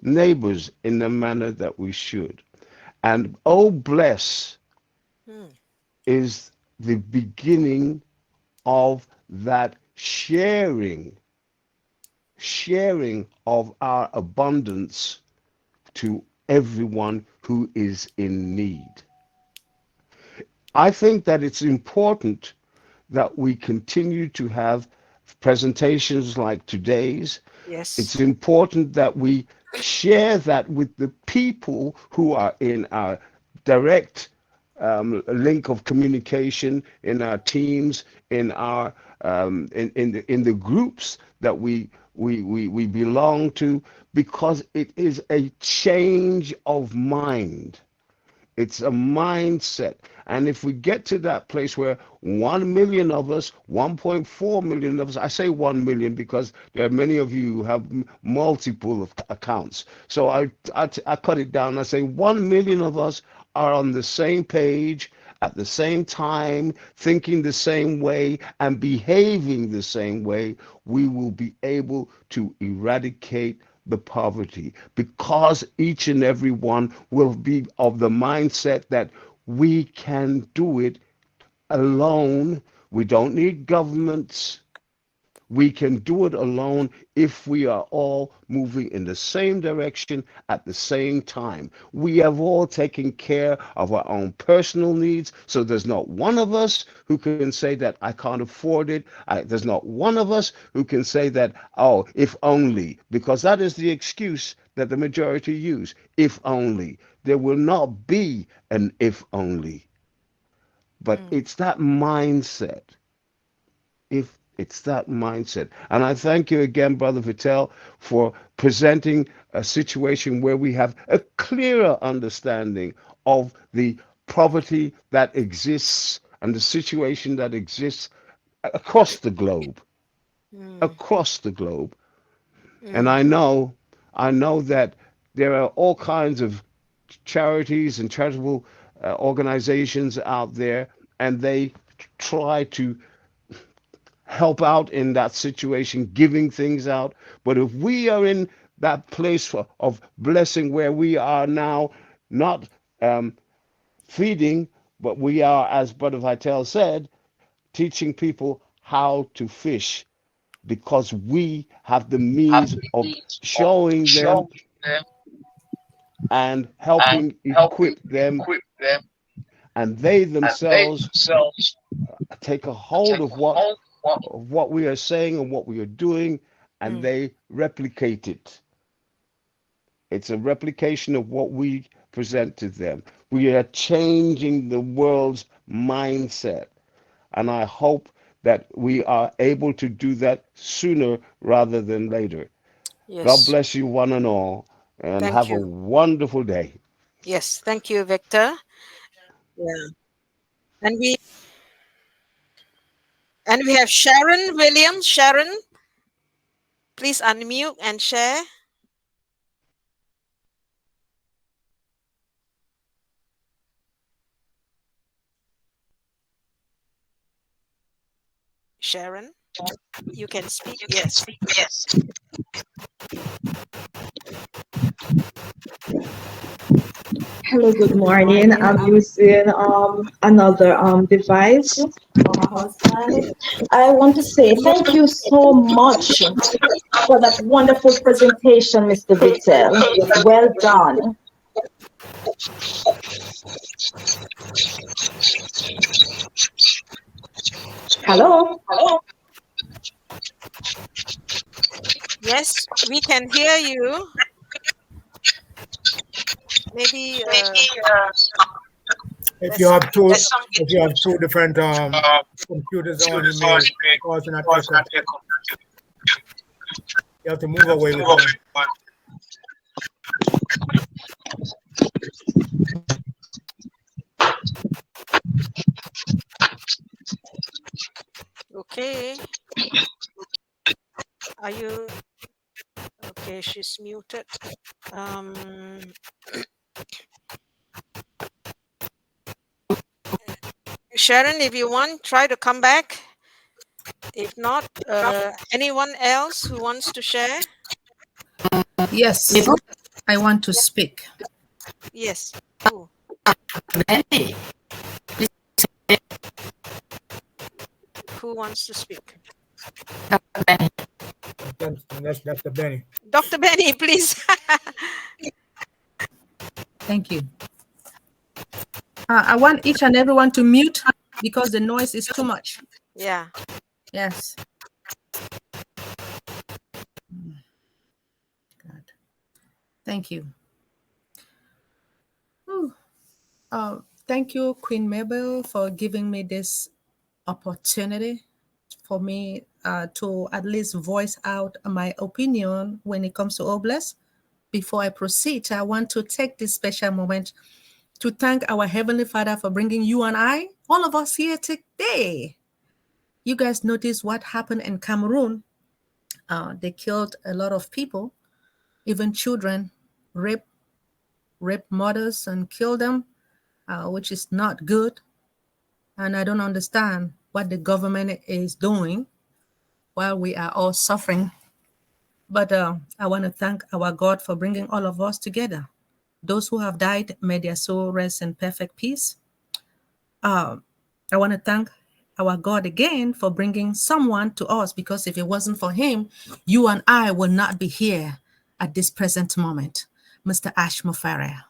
neighbors in the manner that we should. And oh, bless is the beginning of that sharing of our abundance to everyone who is in need. I think that it's important that we continue to have presentations like today's. Yes. It's important that we share that with the people who are in our direct link of communication, in our teams, in our in the groups that we belong to, because it is a change of mind. It's a mindset. And if we get to that place where 1 million of us, 1.4 million of us, I say 1 million because there are many of you who have multiple accounts. So I cut it down. I say 1 million of us are on the same page at the same time, thinking the same way and behaving the same way, we will be able to eradicate the poverty, because each and every one will be of the mindset that we can do it alone. We don't need governments. We can do it alone if we are all moving in the same direction at the same time. We have all taken care of our own personal needs, so there's not one of us who can say that I can't afford it. There's not one of us who can say that, oh, if only, because that is the excuse that the majority use. If only. There will not be an if only. But it's that mindset. It's that mindset. And I thank you again, Brother Vittel, for presenting a situation where we have a clearer understanding of the poverty that exists and the situation that exists across the globe. Across the globe. And I know that there are all kinds of charities and charitable organizations out there, and they try to help out in that situation, giving things out. But if we are in that place of blessing where we are now not feeding, but we are, as Brother Vittel said, teaching people how to fish, because we have the means of showing them and helping equip them, and they themselves take a hold of what we are saying and what we are doing, and they replicate it. It's a replication of what we present to them. We are changing the world's mindset, and I hope that we are able to do that sooner rather than later. Yes. God bless you one and all, and Thank have you. a wonderful day. Yes, thank you, Victor. Yeah. And we have Sharon Williams. Sharon, please unmute and share. Sharon, you can speak. Yes. Hello, good morning. I'm using another device. I want to say thank you so much for that wonderful presentation, Mr. Vittel. Well done. Hello? Yes, we can hear you. Maybe if you have two different computers on, you may cause an echo. You have to move away with one. okay. Are you okay? She's muted. Sharon, if you want, try to come back. If not, anyone else who wants to share? Yes, I want to speak. Yes. Who? Benny. Who wants to speak? That's Dr. Benny. Dr. Benny, please. Thank you. I want each and everyone to mute because the noise is too much. Yeah. Yes. God. Thank you. Thank you, Queen Mabel, for giving me this opportunity for me to at least voice out my opinion when it comes to Oblast. Before I proceed, I want to take this special moment to thank our Heavenly Father for bringing you and I, all of us here today. You guys noticed what happened in Cameroon. They killed a lot of people, even children, rape mothers and kill them, which is not good. And I don't understand what the government is doing while we are all suffering. But I want to thank our God for bringing all of us together. Those who have died, may their soul rest in perfect peace. I want to thank our God again for bringing someone to us, because if it wasn't for him, you and I will not be here at this present moment, Mr. Ash Mufareh.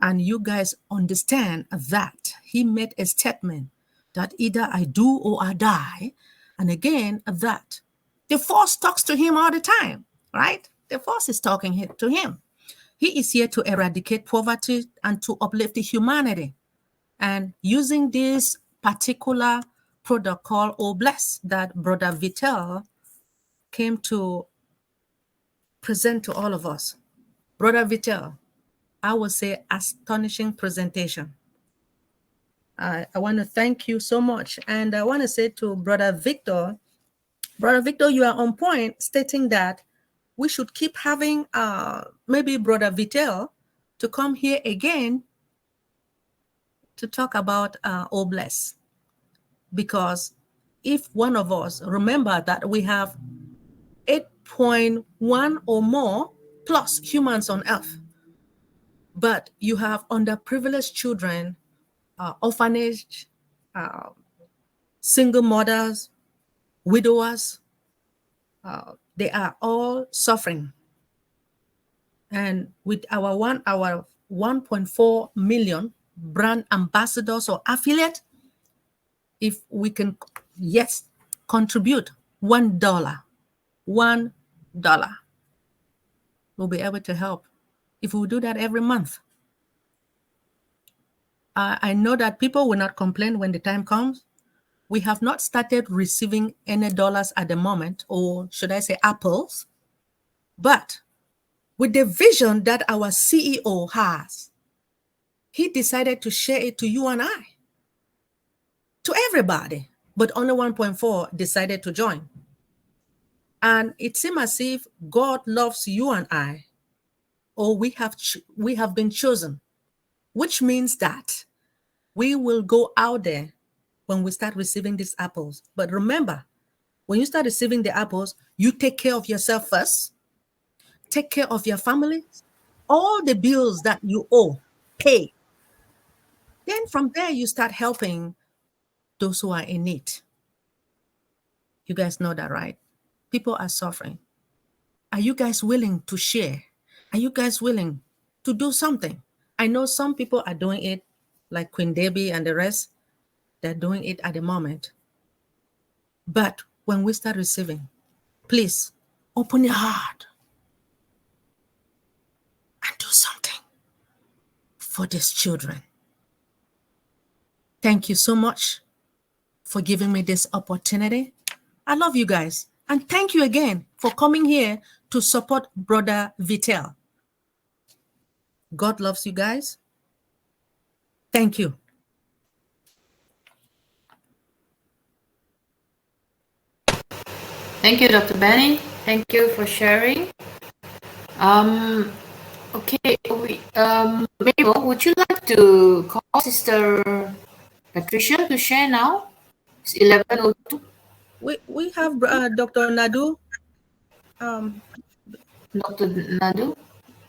And you guys understand that he made a statement that either I do or I die. And again, that the force talks to him all the time, right? The force is talking to him. He is here to eradicate poverty and to uplift the humanity. And using this particular protocol or bless that Brother Vittel came to present to all of us. Brother Vittel, I would say astonishing presentation. I want to thank you so much. And I want to say to Brother Victor, you are on point stating that we should keep having maybe Brother Vittel to come here again to talk about Oblast. Because if one of us, remember that we have 8.1 or more plus humans on Earth, but you have underprivileged children, orphanage, single mothers, widowers, they are all suffering. And with our 1.4 million brand ambassadors or affiliate, if we can, yes, contribute $1, we'll be able to help. If we do that every month, I know that people will not complain when the time comes. We have not started receiving any dollars at the moment, or should I say apples, but with the vision that our CEO has, he decided to share it to you and I, to everybody, but only 1.4 decided to join. And it seems as if God loves you and I, or we have been chosen, which means that we will go out there when we start receiving these apples. But remember, when you start receiving the apples, you take care of yourself first, take care of your family, all the bills that you owe, pay. Then from there, you start helping those who are in need. You guys know that, right? People are suffering. Are you guys willing to share? Are you guys willing to do something? I know some people are doing it, like Queen Debbie and the rest. They're doing it at the moment. But when we start receiving, please open your heart and do something for these children. Thank you so much for giving me this opportunity. I love you guys. And thank you again for coming here to support Brother Vittel. God loves you guys. Thank you. Thank you, Dr. Benny. Thank you for sharing. Okay, Mabel, would you like to call Sister Patricia to share now? It's 11:02. We have Dr. Nadu. Dr. Nadu,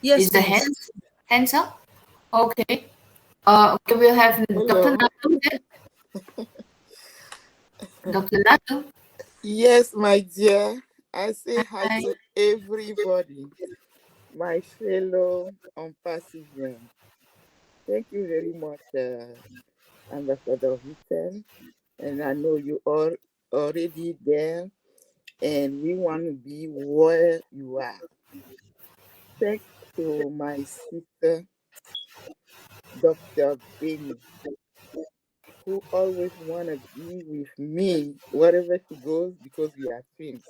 Yes, is the please. hands up? Okay. Okay, we'll have Dr. Hello. Nadu then. Dr. Nadu. Yes, my dear. I say hi Hi. to everybody, my fellow Unpassivant. Thank you very much, Ambassador Vittel. And I know you are already there, and we want to be where you are. Thanks to my sister, Dr. Benny, who always want to be with me wherever she goes because we are twins.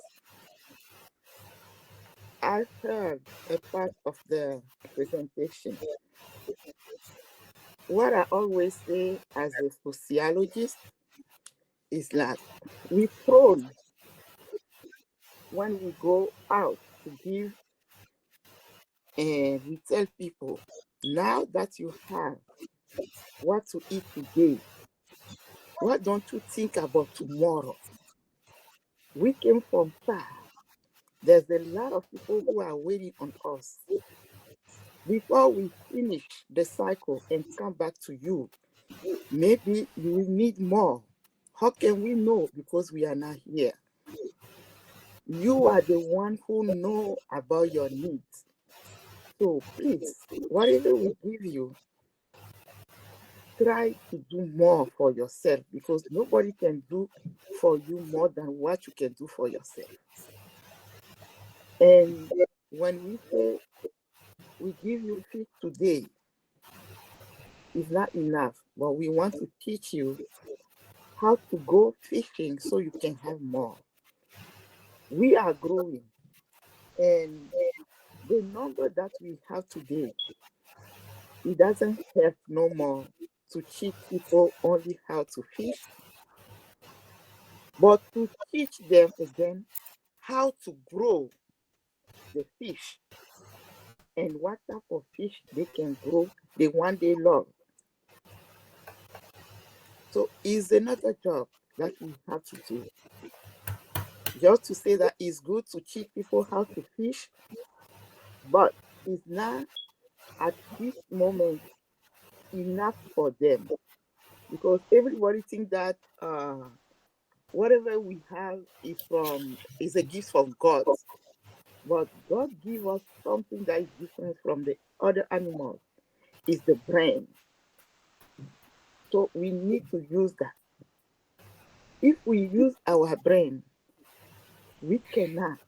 I heard a part of the presentation. What I always say as a sociologist is that we prone when we go out to give and we tell people, now that you have what to eat today, why don't you think about tomorrow? We came from far. There's a lot of people who are waiting on us. Before we finish the cycle and come back to you, maybe you will need more. How can we know? Because we are not here. You are the one who know about your needs. So please, whatever we give you, try to do more for yourself because nobody can do for you more than what you can do for yourself. And when we say we give you fish today, it's not enough, but we want to teach you how to go fishing so you can have more. We are growing, and the number that we have today, it doesn't help no more to teach people only how to fish, but to teach them again how to grow the fish and what type of fish they can grow the one they love. So it's another job that we have to do. Just to say that it's good to teach people how to fish, but it's not at this moment enough for them because everybody thinks that whatever we have is a gift from God. But God give us something that is different from the other animals. Is the brain. So we need to use that. If we use our brain, we cannot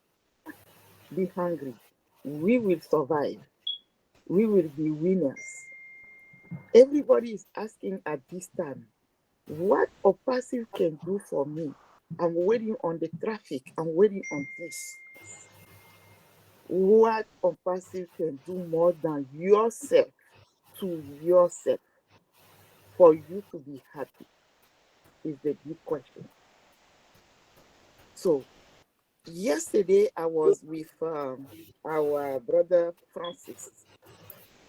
be hungry. We will survive. We will be winners. Everybody is asking at this time, what a passive can do for me? I'm waiting on the traffic. I'm waiting on this. What a passive can do more than yourself to yourself for you to be happy is the big question. So yesterday I was with our brother Francis.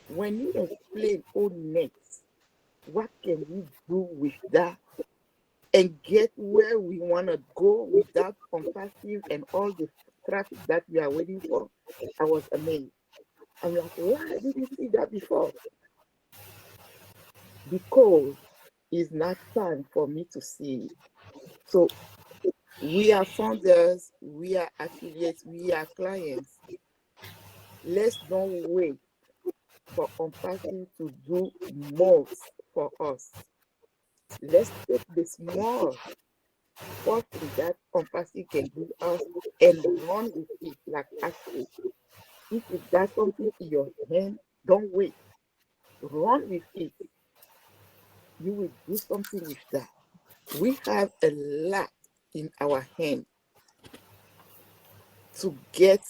When he explained all next, what can we do with that and get where we want to go without compulsive and all the traffic that we are waiting for, I was amazed. I'm like, why did you see that before? Because it's not time for me to see it. So we are founders, we are affiliates, we are clients. Let's don't wait for Unpacking to do more for us. Let's take the small portion that Unpacking can give us and run with it like actually. If you got something in your hand, don't wait. Run with it. You will do something with that. We have a lot in our hand to get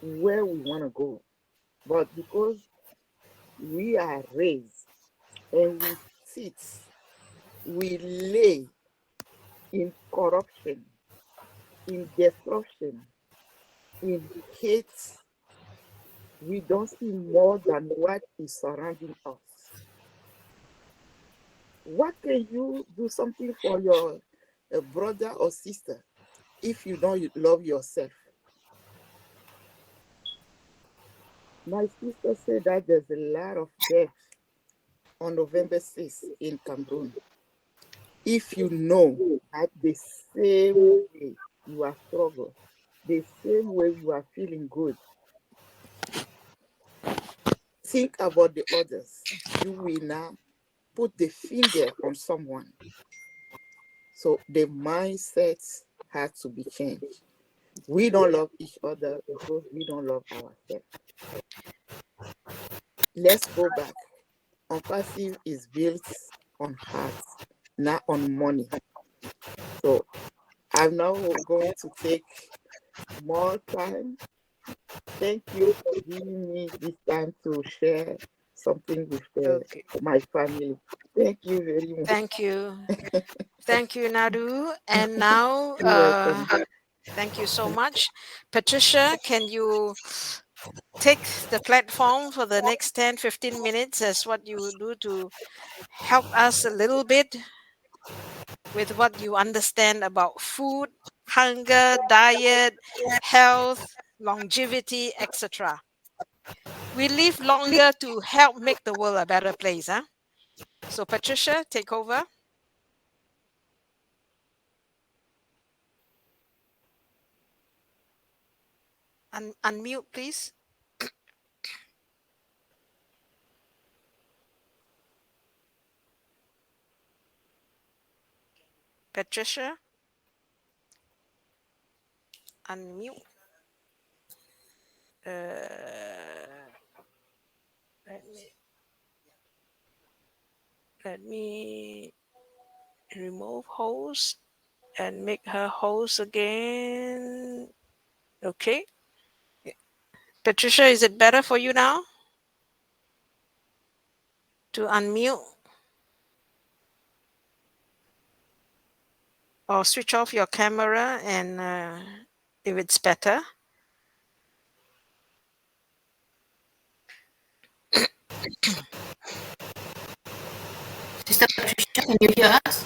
where we want to go. But because we are raised and we sit, we lay in corruption, in destruction, in hate, we don't see more than what is surrounding us. What can you do something for your brother or sister? if you don't love yourself. My sister said that there's a lot of death on November 6th in Cameroon. If you know that the same way you are struggling, the same way you are feeling good, think about the others. You will now put the finger on someone. So the mindset has to be changed. We don't love each other because we don't love ourselves. Let's go back. Unpassive is built on heart, not on money. So I'm now going to take more time. Thank you for giving me this time to share something with my family. Thank you very much. Thank you. Thank you, Nadu. And now, thank you so much. Patricia, can you take the platform for the next 10, 15 minutes as what you do to help us a little bit with what you understand about food, hunger, diet, health, longevity, etc. We live longer to help make the world a better place, huh? So Patricia, take over. Unmute, please. Patricia, unmute. Let me remove host and make her host again. Okay. Patricia, is it better for you now to unmute or switch off your camera and if it's better? Sister Patricia, can you hear us?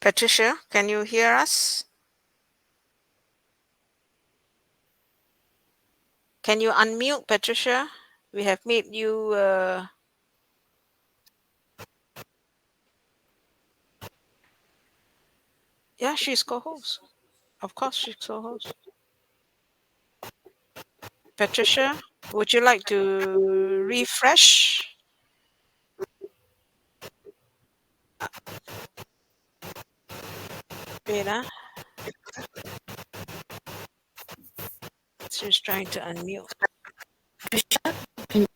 Patricia, can you hear us? Can you unmute, Patricia? We have made you... Yeah, she's co-host. Of course, she's co-host. Patricia, would you like to refresh? Wait, she's trying to unmute. Patricia, can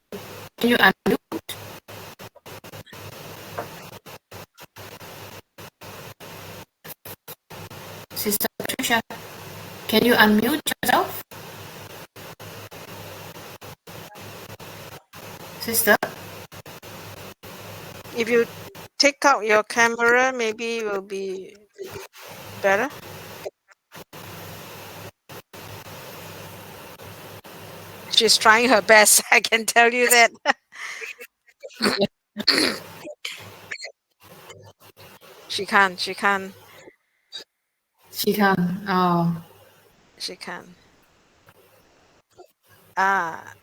you unmute? Sister Patricia, can you unmute yourself? Sister? If you take out your camera, maybe it will be better. She's trying her best, I can tell you that. She can't. She can. Oh. She can.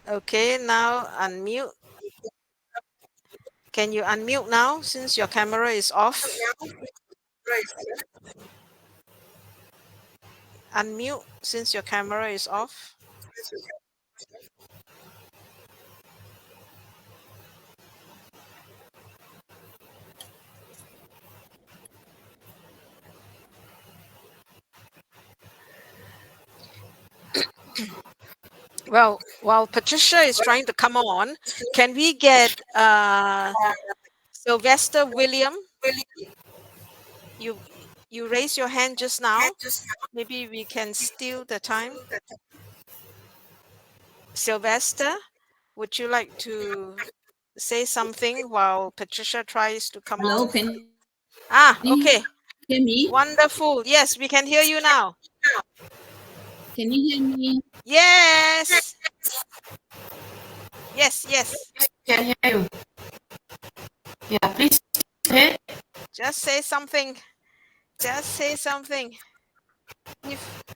Okay, now unmute. Can you unmute now since your camera is off? Unmute since your camera is off. Well, while Patricia is trying to come on, can we get Sylvester William? You raise your hand just now. Maybe we can steal the time. Sylvester, would you like to say something while Patricia tries to come on? Okay. Hear me? Wonderful. Yes, we can hear you now. Can you hear me? Yes. Yes. Can hear you. Yeah, please say. Just say something. Just say something.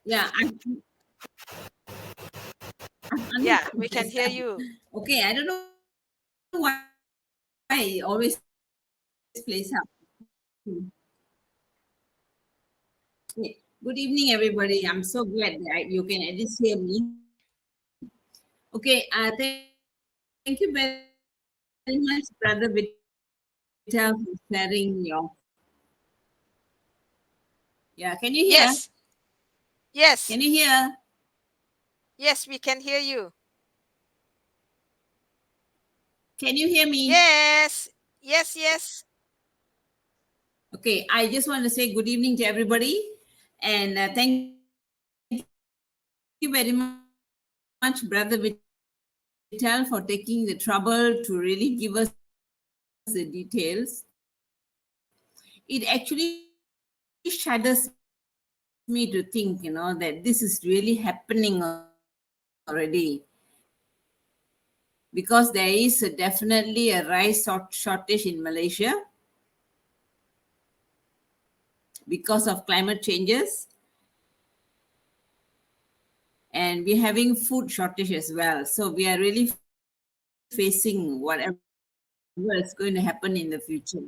Yeah, Yeah, we can hear you. okay. I don't know why it always plays up. Yeah. Good evening, everybody. I'm so glad that you can at least hear me. Okay, thank you very much, Brother Vittel, for sharing your. Yeah, can you hear? Yes. Yes. Can you hear? Yes, we can hear you. Can you hear me? Yes. Yes, yes. Okay, I just want to say good evening to everybody, and thank you very much, Brother Vittel, for taking the trouble to really give us the details. It actually shudders me to think, that this is really happening already, because there is definitely a rice shortage in Malaysia because of climate changes, and we're having food shortage as well. So we are really facing whatever is going to happen in the future.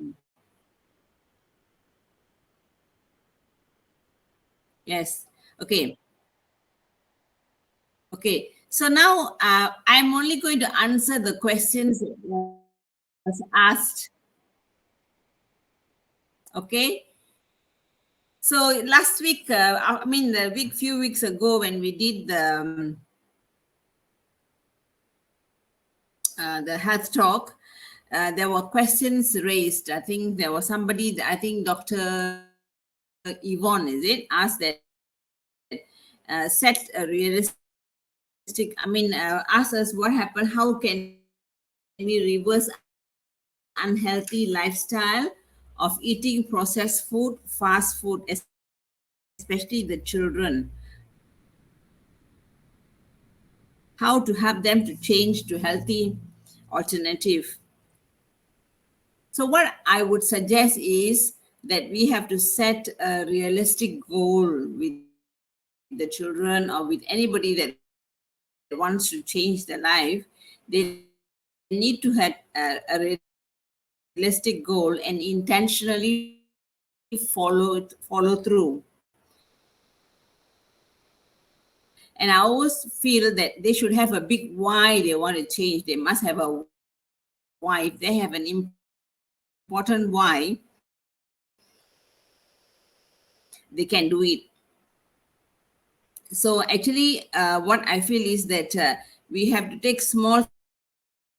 Yes. Okay. Okay. So now I'm only going to answer the questions that was asked. Okay. So last week, few weeks ago, when we did the health talk, there were questions raised. I think there was somebody, I think Dr. Yvonne, is it, asked that set a realistic, ask us what happened, how can we reverse unhealthy lifestyle of eating processed food, fast food, especially the children. How to help them to change to healthy alternative. So what I would suggest is that we have to set a realistic goal with the children or with anybody that wants to change their life. They need to have a realistic goal and intentionally follow through. And I always feel that they should have a big why they want to change. They must have a why. If they have an important why, they can do it. So actually, what I feel is that we have to take small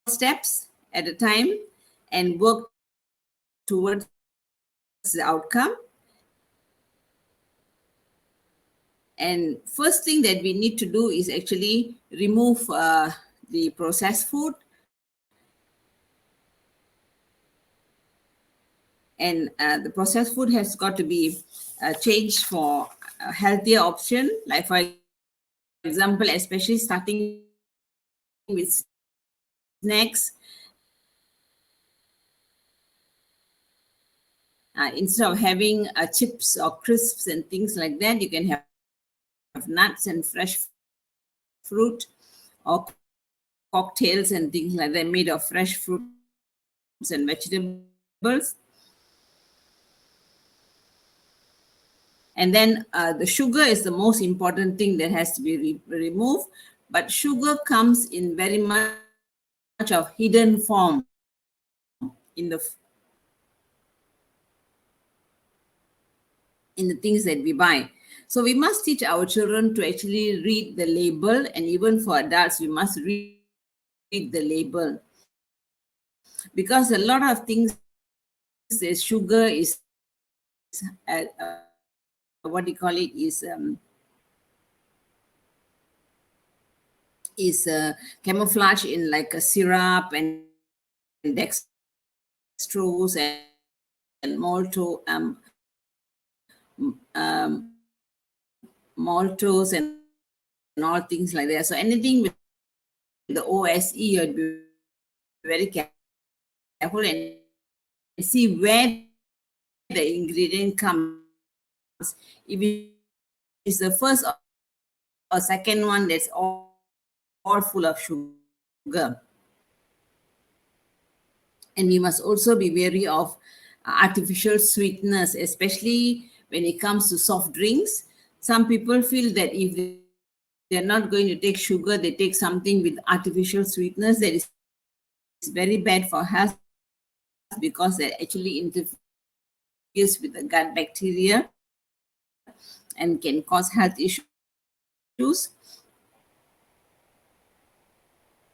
steps at a time and work towards the outcome. And first thing that we need to do is actually remove the processed food. And the processed food has got to be changed for a healthier option. Like for example, especially starting with snacks. Instead of having chips or crisps and things like that, you can have nuts and fresh fruit, or cocktails and things like that made of fresh fruits and vegetables. And then the sugar is the most important thing that has to be removed. But sugar comes in very much of hidden form in the things that we buy. So we must teach our children to actually read the label, and even for adults, we must read the label, because a lot of things says sugar is what do you call it, is camouflage in like a syrup and dextrose and maltose and all things like that. So anything with the OSE, you'd be very careful and see where the ingredient comes If it's the first or second one, that's all full of sugar. And we must also be wary of artificial sweetness, especially when it comes to soft drinks. Some people feel that if they're not going to take sugar, they take something with artificial sweetness. That is very bad for health because that actually interferes with the gut bacteria and can cause health issues.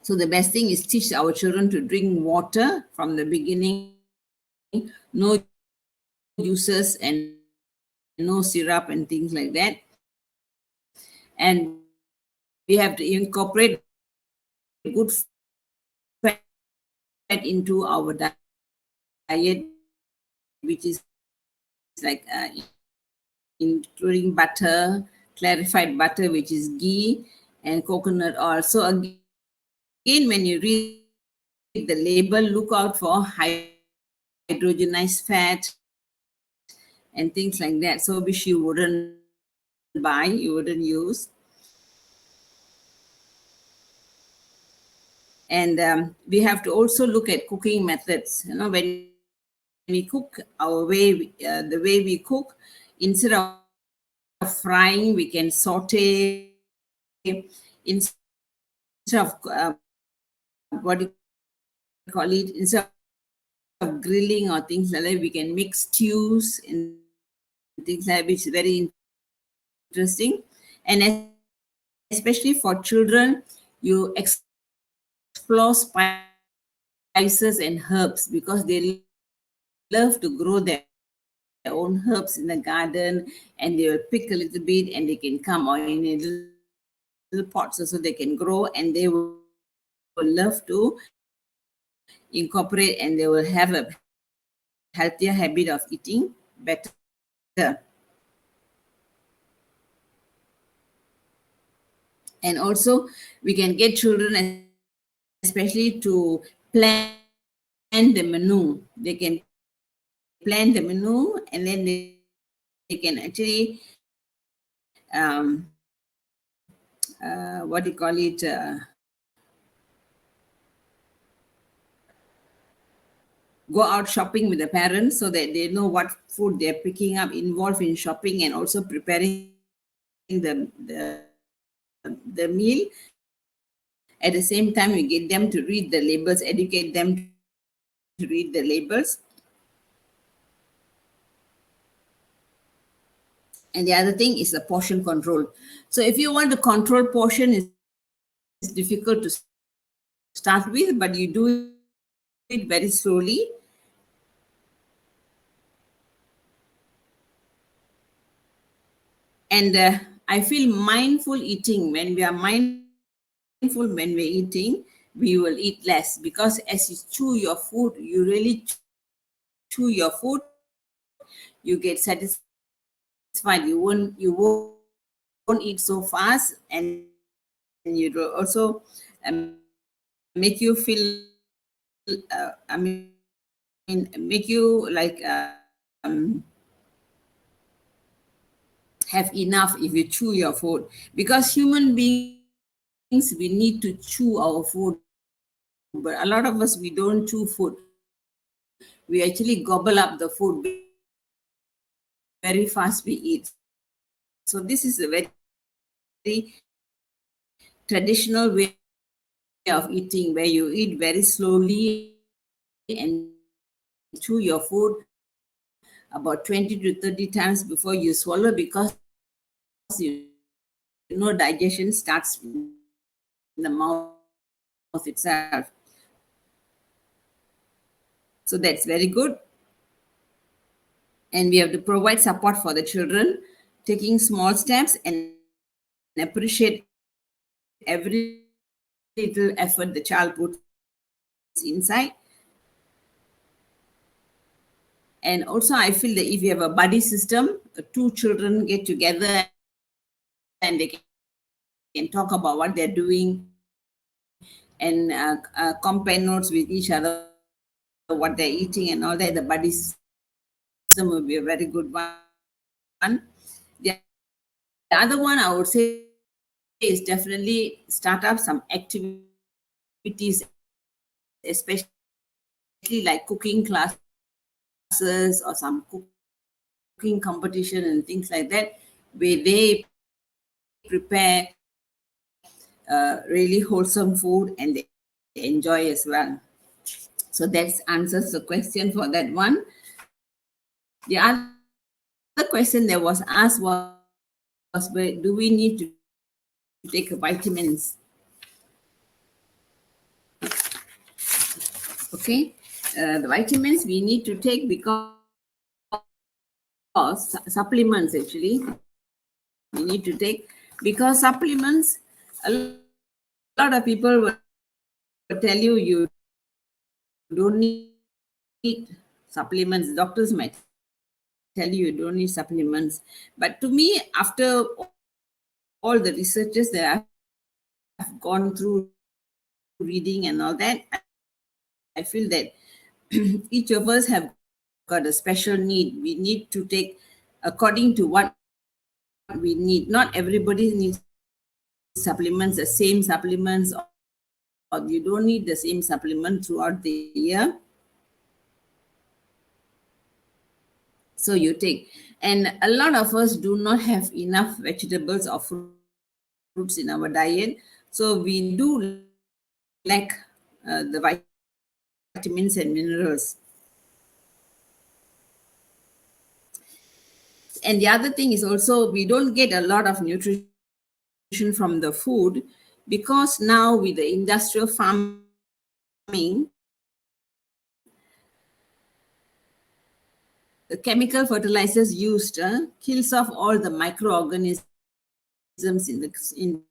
So the best thing is teach our children to drink water from the beginning, no juices and no syrup and things like that. And we have to incorporate good fat into our diet, which is like including butter, clarified butter, which is ghee, and coconut oil. So again, when you read the label, look out for hydrogenized fat and things like that. So which you wouldn't buy, you wouldn't use. And we have to also look at cooking methods. You know, when we cook our way, the way we cook, instead of frying, we can saute. Instead of what do you call it? Instead of grilling or things like that, we can make stews and things like that, which is very interesting. And especially for children, you explore spices and herbs because they love to grow their own herbs in the garden, and they will pick a little bit and they can come or in a little pots so they can grow, and they will love to incorporate, and they will have a healthier habit of eating better. And also we can get children especially to plan the menu. They can plan the menu, and then they can actually what do you call it, go out shopping with the parents so that they know what food they're picking up, involved in shopping and also preparing the meal. At the same time, we get them to read the labels, educate them to read the labels. And the other thing is the portion control. So if you want to control portion, it's difficult to start with, but you do it very slowly. And I feel mindful eating, when we are mindful when we're eating, we will eat less, because as you chew your food, you really chew your food, you get satisfied. You won't eat so fast, and you will also make you feel make you like have enough if you chew your food, because human beings, we need to chew our food, but a lot of us, we don't chew food. We actually gobble up the food very fast. We eat. So this is a very traditional way of eating, where you eat very slowly and chew your food about 20 to 30 times before you swallow, because you know digestion starts in the mouth itself. So that's very good. And we have to provide support for the children, taking small steps and appreciate every little effort the child puts inside. And also I feel that if you have a buddy system, two children get together and they can talk about what they're doing and compare notes with each other, what they're eating and all that, the buddy system will be a very good one. other one I would say is definitely start up some activities, especially like cooking classes or some cooking competition and things like that, where they prepare really wholesome food and they enjoy as well. So that answers the question for that one. The other question that was asked was, where do we need to take vitamins? Okay, the vitamins we need to take because supplements actually we need to take, because supplements, a lot of people will tell you you don't need supplements. Doctors might tell you you don't need supplements. But to me, after all the researches that I've gone through reading and all that, I feel that each of us have got a special need. We need to take according to what we need. Not everybody needs supplements, the same supplements, or you don't need the same supplement throughout the year. So you take, and a lot of us do not have enough vegetables or fruits in our diet, so we do lack the vitamins and minerals. And the other thing is also we don't get a lot of nutrition from the food, because now with the industrial farming, the chemical fertilizers used kills off all the microorganisms in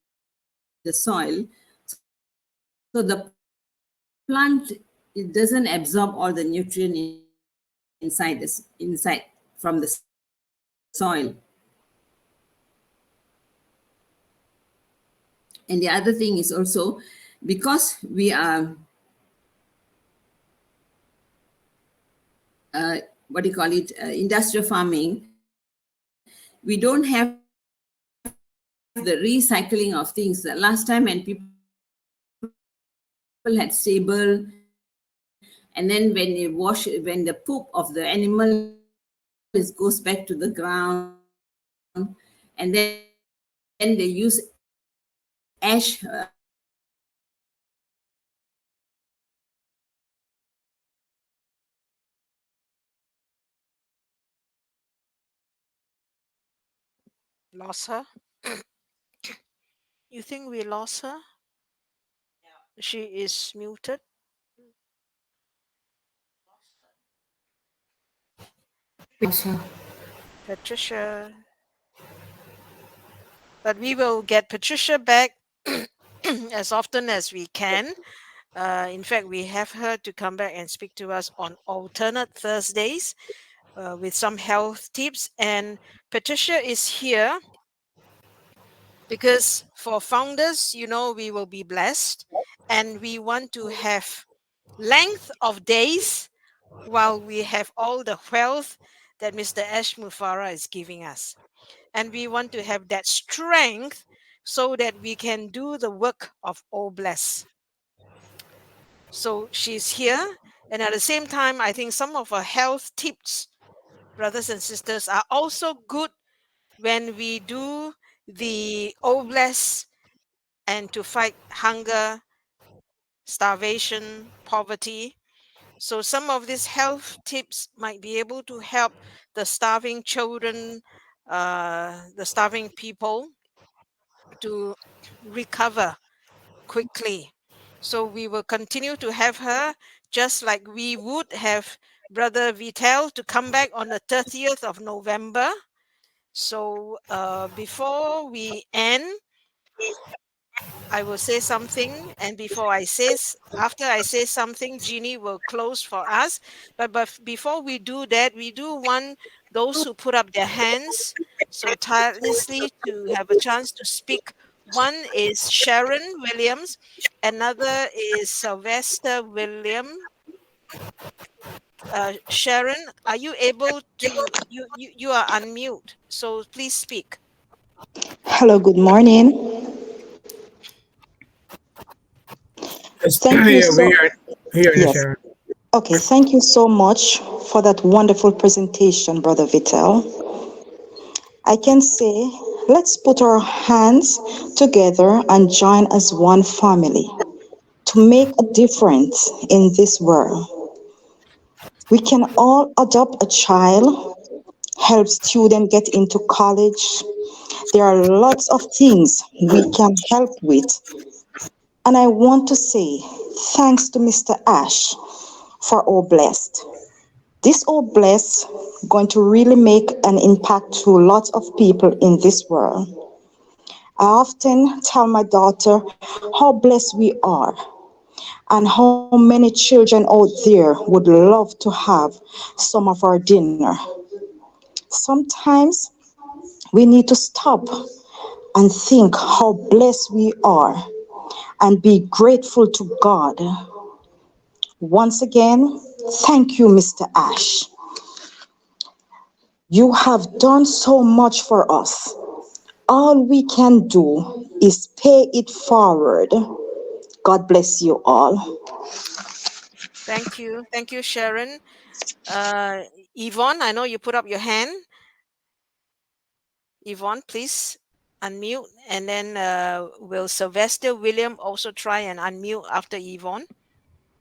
the soil. So the plant, it doesn't absorb all the nutrient inside from the soil. And the other thing is also because we are what do you call it, industrial farming, we don't have the recycling of things. The last time when people had stable, and then when they wash, when the poop of the animal goes back to the ground, and then they use ash Lost her? You think we lost her? She is muted. Patricia. But we will get Patricia back as often as we can. In fact, we have her to come back and speak to us on alternate Thursdays with some health tips. And Patricia is here because for founders, you know, we will be blessed and we want to have length of days while we have all the wealth that Mr. Ash Mufara is giving us. And we want to have that strength so that we can do the work of all bless. So she's here. And at the same time, I think some of her health tips, brothers and sisters, are also good when we do the all bless and to fight hunger, starvation, poverty. So some of these health tips might be able to help the starving children, the starving people to recover quickly. So we will continue to have her, just like we would have Brother Vittel to come back on the 30th of November. So before we end, I will say something, and after I say something, Jeannie will close for us. But before we do that, we do want those who put up their hands so tirelessly to have a chance to speak. One is Sharon Williams, another is Sylvester William. Sharon, are you able to? You are unmute, so please speak. Hello, good morning. Yes, Thank you we so hear you, yes. Sharon. Okay, thank you so much for that wonderful presentation, Brother Vittel. I can say, let's put our hands together and join as one family to make a difference in this world. We can all adopt a child, help students get into college. There are lots of things we can help with. And I want to say thanks to Mr. Ash for All Blessed. This All Blessed going to really make an impact to lots of people in this world. I often tell my daughter how blessed we are and how many children out there would love to have some of our dinner. Sometimes we need to stop and think how blessed we are and be grateful to God. Once again, thank you, Mr. Ash. You have done so much for us. All we can do is pay it forward. God bless you all. Thank you, Sharon. Yvonne, I know you put up your hand. Yvonne, please unmute, and then will Sylvester William also try and unmute after Yvonne?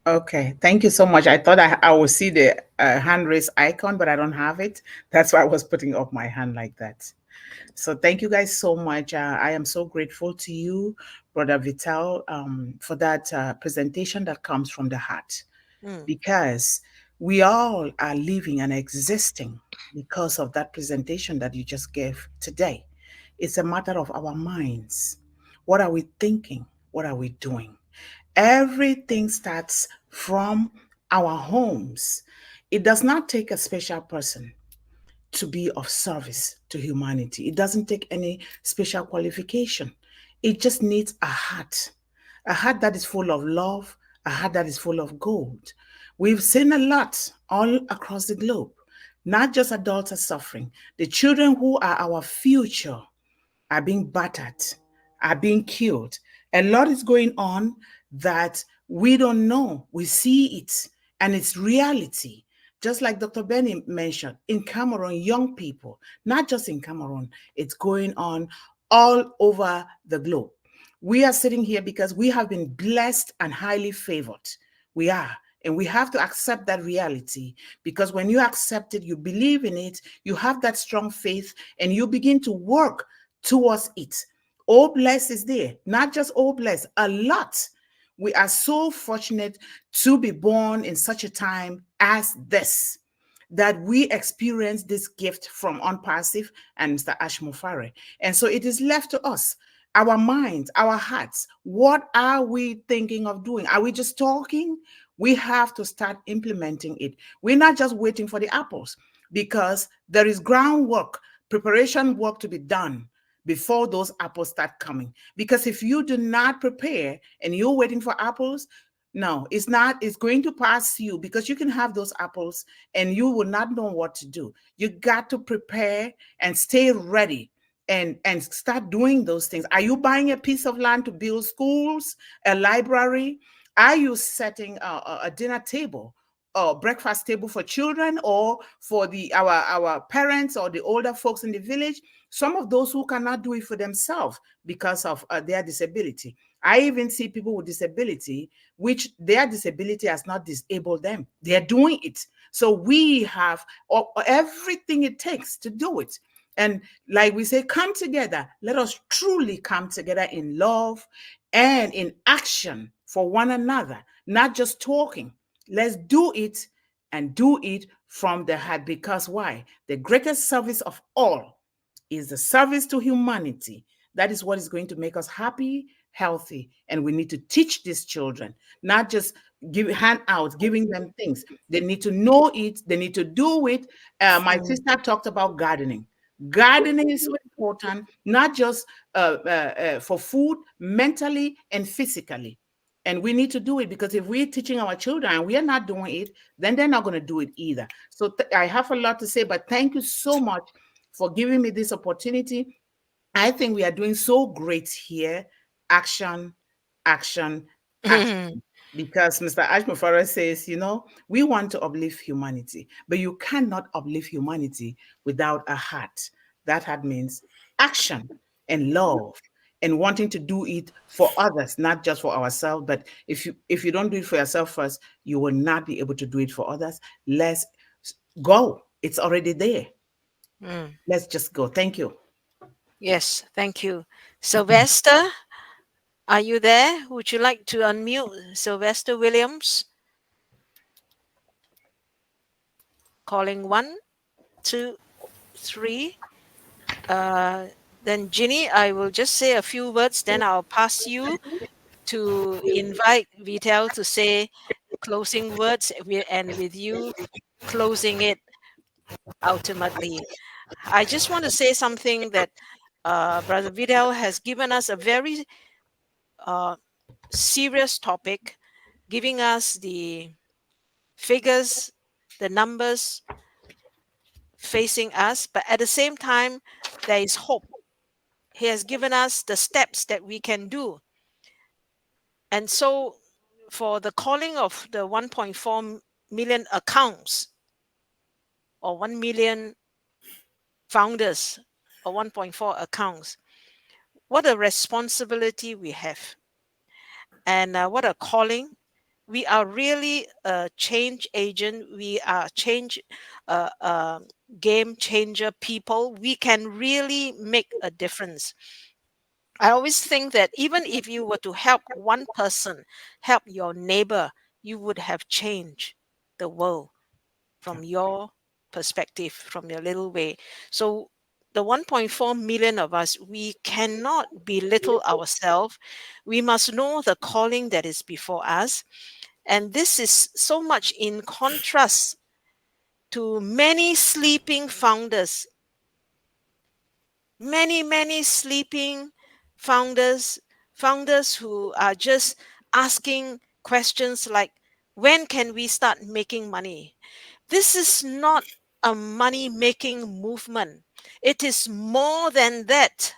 Okay, thank you so much. I thought I would see the hand raise icon, but I don't have it. That's why I was putting up my hand like that. So thank you guys so much. I am so grateful to you, Brother Vittel, for that presentation that comes from the heart, because we all are living and existing because of that presentation that you just gave today. It's a matter of our minds. What are we thinking? What are we doing? Everything starts from our homes. It does not take a special person to be of service to humanity. It doesn't take any special qualification. It just needs a heart that is full of love, a heart that is full of gold. We've seen a lot all across the globe. Not just adults are suffering. The children who are our future are being battered, are being killed. A lot is going on that we don't know. We see it, and it's reality. Just like Dr. Benny mentioned, in Cameroon, young people, not just in Cameroon, it's going on all over the globe. We are sitting here because we have been blessed and highly favored. We are. And we have to accept that reality, because when you accept it, you believe in it, you have that strong faith, and you begin to work towards it. All blessed is there, not just all blessed, a lot. We are so fortunate to be born in such a time as this, that we experience this gift from Unpassive and Mr. Ash Mufare. And so it is left to us, our minds, our hearts. What are we thinking of doing? Are we just talking? We have to start implementing it. We're not just waiting for the apples, because there is groundwork, preparation work to be done before those apples start coming. Because if you do not prepare and you're waiting for apples, no, it's not, it's going to pass you, because you can have those apples and you will not know what to do. You got to prepare and stay ready and start doing those things. Are you buying a piece of land to build schools, a library? Are you setting a dinner table or breakfast table for children, or for our parents or the older folks in the village? Some of those who cannot do it for themselves because of their disability. I even see people with disability, which their disability has not disabled them. They're doing it. So we have everything it takes to do it. And like we say, come together. Let us truly come together in love and in action for one another, not just talking. Let's do it, and do it from the heart. Because why? The greatest service of all is the service to humanity. That is what is going to make us happy, healthy. And we need to teach these children, not just give handouts, giving them things. They need to know it. They need to do it. My sister talked about gardening. Gardening is so important, not just for food, mentally and physically. And we need to do it, because if we're teaching our children and we are not doing it, then they're not going to do it either. So I have a lot to say, but thank you so much for giving me this opportunity. I think we are doing so great here. Action, action, action. Because Mr. Ashmufara says, we want to uplift humanity, but you cannot uplift humanity without a heart. That heart means action and love and wanting to do it for others, not just for ourselves. But if you don't do it for yourself first, you will not be able to do it for others. Let's go. It's already there. Let's just go. Thank you. Yes, thank you. Sylvester, are you there? Would you like to unmute Sylvester Williams? Calling 1, 2, 3. Then Ginny, I will just say a few words, then I'll pass you to invite Vittel to say closing words and with you closing it ultimately. I just want to say something that Brother Vittel has given us a very serious topic, giving us the figures, the numbers facing us, but at the same time, there is hope. He has given us the steps that we can do. And so, for the calling of the 1.4 million accounts or 1 million founders or 1.4 accounts, what a responsibility we have. And what a calling. We are really a change agent. We are game changer people. We can really make a difference. I always think that even if you were to help one person, help your neighbor, you would have changed the world from your perspective, from your little way. So the 1.4 million of us, we cannot belittle ourselves. We must know the calling that is before us. And this is so much in contrast to many sleeping founders, many sleeping founders who are just asking questions like, when can we start making money? This is not a money making movement. It is more than that.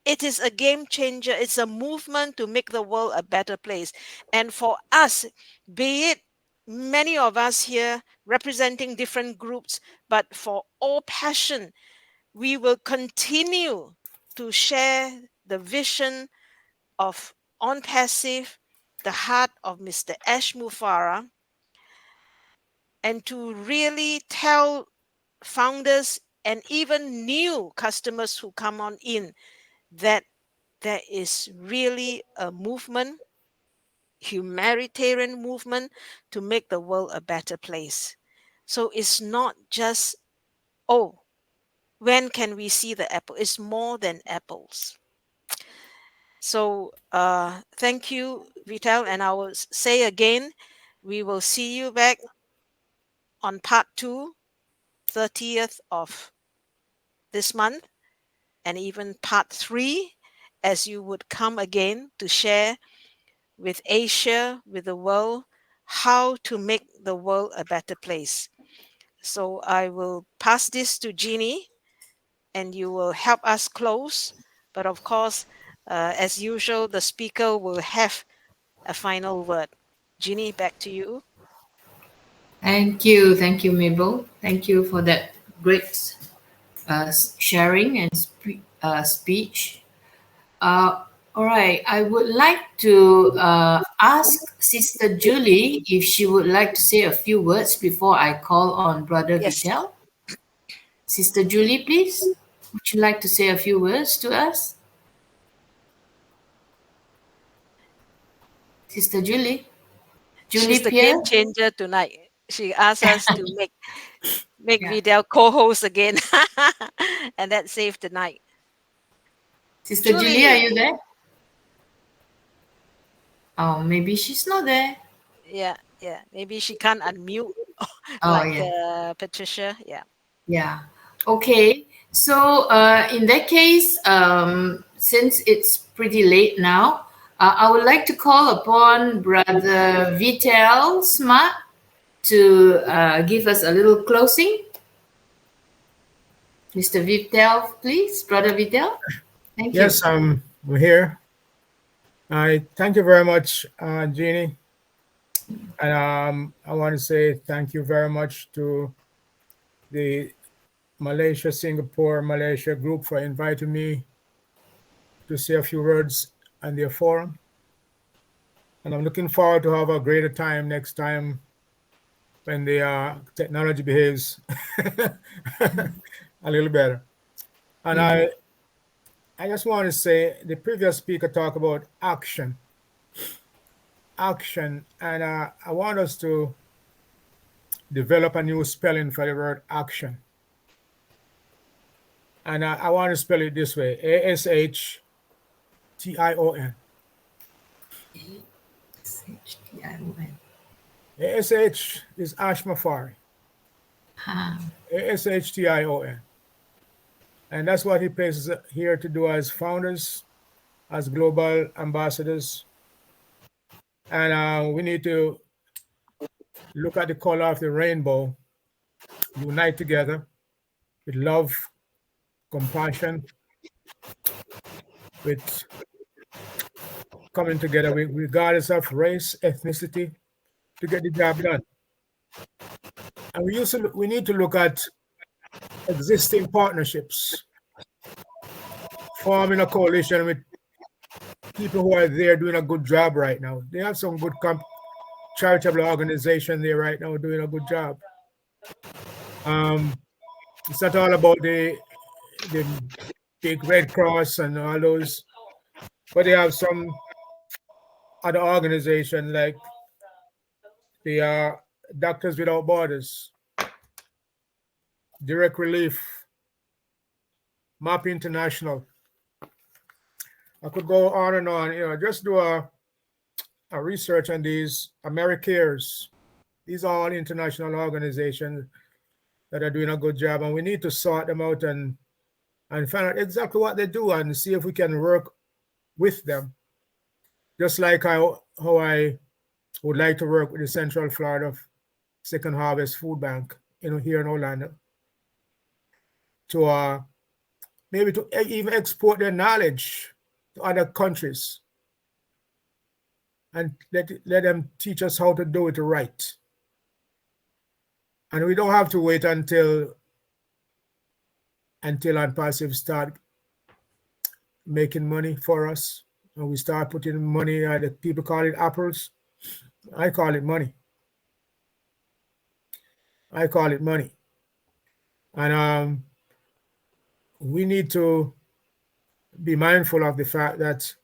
It is a game changer. It's a movement to make the world a better place. And for us, be it many of us here representing different groups, but for all passion, we will continue to share the vision of On Passive, the heart of Mr. Ash Mufara, and to really tell founders and even new customers who come on in that there is really a movement, humanitarian movement, to make the world a better place. So it's not just, oh, when can we see the apple? It's more than apples. So thank you, Vittel. And I will say again, we will see you back on part 2, 30th of this month, and even part 3, as you would come again to share with Asia, with the world, how to make the world a better place. So I will pass this to Jeannie, and you will help us close. But of course, as usual, the speaker will have a final word. Jeannie, back to you. Thank you, Mabel. Thank you for that great sharing and speech. All right, I would like to ask Sister Julie if she would like to say a few words before I call on Brother Yes. Vittel. Sister Julie, please. Would you like to say a few words to us? Sister Julie? She's the Pierre? game changer tonight. She asked us to make Vidal co-host again. And that saved the night. Sister Julie, are you there? Oh, maybe she's not there. Yeah. Maybe she can't unmute like Patricia. Yeah. Yeah. Okay. So in that case, since it's pretty late now, I would like to call upon Brother Vittel Smart to give us a little closing. Mr. Vittel, please, Brother Vittel. Thank you. Yes, we're here. I thank you very much, Jeannie. And I want to say thank you very much to the Malaysia, Singapore, Malaysia group for inviting me to say a few words on their forum. And I'm looking forward to have a greater time next time when the technology behaves a little better. And I just want to say the previous speaker talked about action. And I want us to develop a new spelling for the word action. And I want to spell it this way: ASHTION. ASHTION. ASH is Ashmafari. ASHTION. And that's what he places here to do as founders, as global ambassadors. And we need to look at the color of the rainbow, unite together with love, compassion, with coming together regardless of race, ethnicity, to get the job done. And we need to look at existing partnerships, forming a coalition with people who are there doing a good job right now. They have some good charitable organization there right now doing a good job. It's not all about the big Red Cross and all those, but they have some other organization like the Doctors Without Borders, Direct Relief, MAP International. I could go on and on. Just do a research on these. AmeriCares. These are all international organizations that are doing a good job, and we need to sort them out and find out exactly what they do and see if we can work with them. Just like how I would like to work with the Central Florida Second Harvest Food Bank, here in Orlando, to maybe to even export their knowledge to other countries and let them teach us how to do it right. And we don't have to wait until Unpassive start making money for us, and we start putting money. The people call it apples. I call it money. And we need to be mindful of the fact that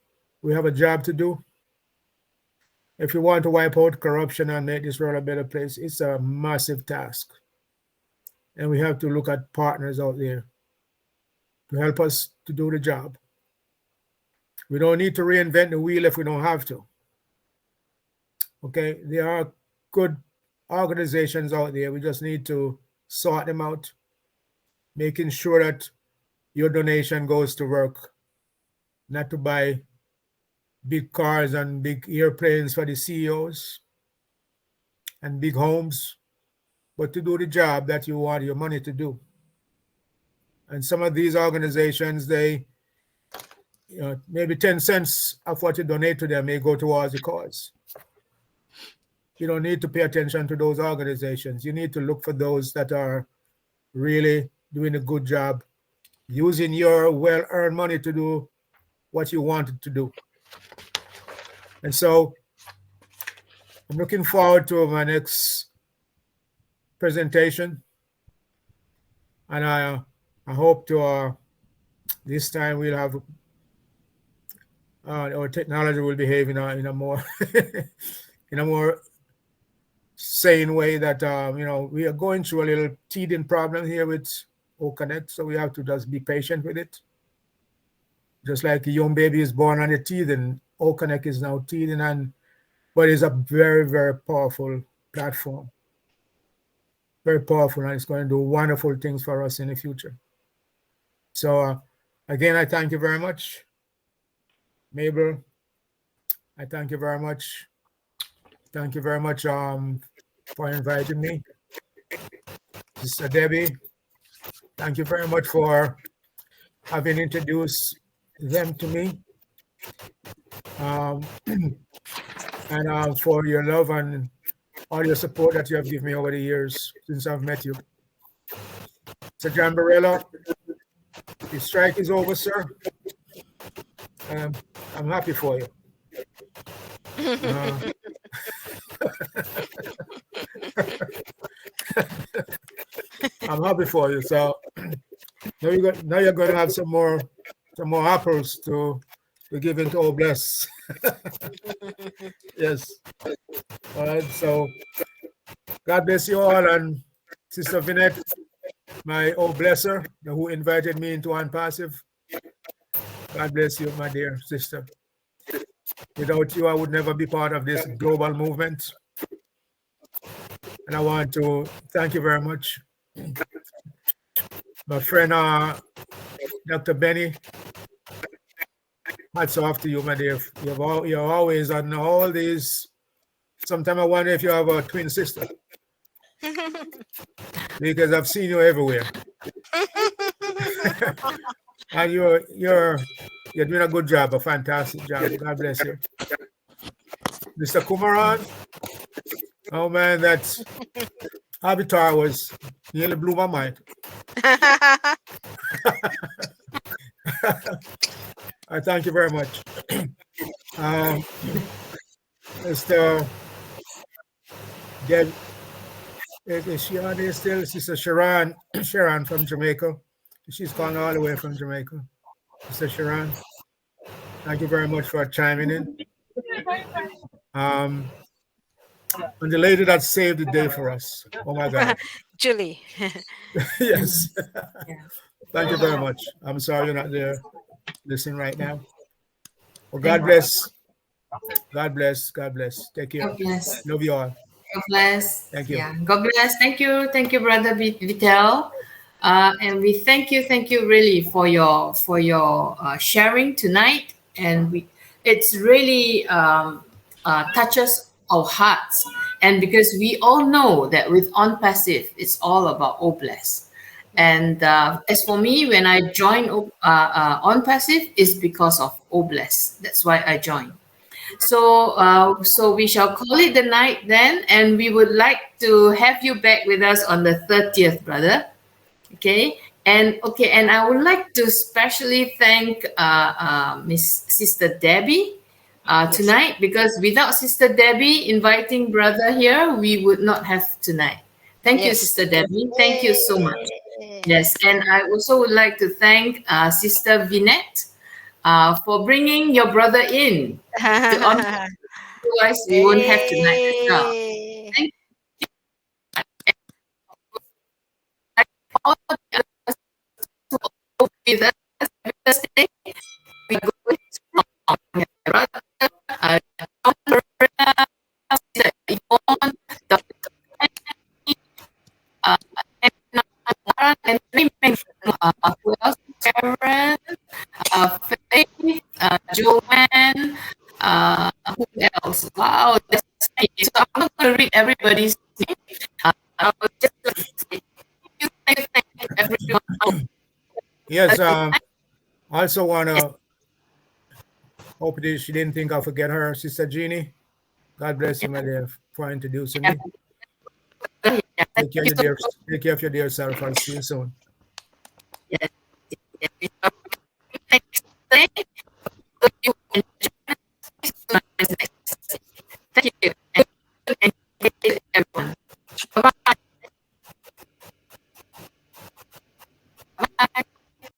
we have a job to do. If you want to wipe out corruption and make this world a better place, it's a massive task. And we have to look at partners out there to help us to do the job. We don't need to reinvent the wheel if we don't have to. Okay, there are good organizations out there. We just need to sort them out, making sure that your donation goes to work, not to buy big cars and big airplanes for the CEOs and big homes, but to do the job that you want your money to do. And some of these organizations, they, maybe 10 cents of what you donate to them may go towards the cause. You don't need to pay attention to those organizations. You need to look for those that are really doing a good job, using your well-earned money to do what you wanted to do. And so I'm looking forward to my next presentation. And I hope to this time we'll have our technology will behave in a more in a more sane way that we are going through a little teething problem here with O-Connect, so we have to just be patient with it. Just like a young baby is born on the teeth, and O-Connect is now teething, but it's a very, very powerful platform. Very powerful, and it's going to do wonderful things for us in the future. So again, I thank you very much. Mabel, I thank you very much. Thank you very much for inviting me. Sister Debbie, Thank you very much for having introduced them to me. And for your love and all your support that you have given me over the years since I've met you. So John Barella, the strike is over, sir. I'm happy for you. I'm happy for you. So now you're going to have some more apples to give into all bless. Yes. All right. So God bless you all, and Sister Vinette, my old blesser, who invited me into OnPassive. God bless you, my dear sister. Without you, I would never be part of this global movement. And I want to thank you very much. My friend, Dr. Benny, hats off to you, my dear. You're always on all these. Sometimes I wonder if you have a twin sister. Because I've seen you everywhere. And you're doing a good job, a fantastic job. God bless you. Mr. Kumaran, oh man, that avatar was nearly blew my mind. I thank you very much. Mr. Deb, is she on there still? Sister Sharon from Jamaica. She's calling all the way from Jamaica. Sister Sharon, thank you very much for chiming in. And the lady that saved the day for us. Oh my God. Julie. Yes. Thank you very much. I'm sorry you're not there listening right now. Well, God bless. God bless. God bless. Take care. God bless. Love you all. God bless. Thank you. Yeah. God bless. Thank you, Brother Vittel. And we thank you really for your sharing tonight. And it's really touches our hearts. And because we all know that with OnPassive, it's all about OBLESS. And as for me, when I joined OnPassive, it's because of OBLESS. That's why I joined. So we shall call it the night then, and we would like to have you back with us on the 30th, brother. Okay, and I would like to specially thank Miss Sister Debbie tonight, because without Sister Debbie inviting brother here, we would not have tonight. Thank you, Sister Debbie. Thank you so much. Yes, and I also would like to thank Sister Vinette for bringing your brother in. Otherwise, we won't have tonight as well. Thank you. All the others who are with us today, we are going to brother, Sister Yvonne, Dr. and many who else? Sharon, Faith, Joanne, who else? Wow, that's many. So I'm not going to read everybody's name. I will just say thank you, everyone. Yes, I also want to hope that she didn't think I'll forget her, Sister Jeannie. God bless you, my dear, for introducing me. Take care of your dear self. I'll see you soon. Yes. Thank you. And everyone. Bye-bye. Bye.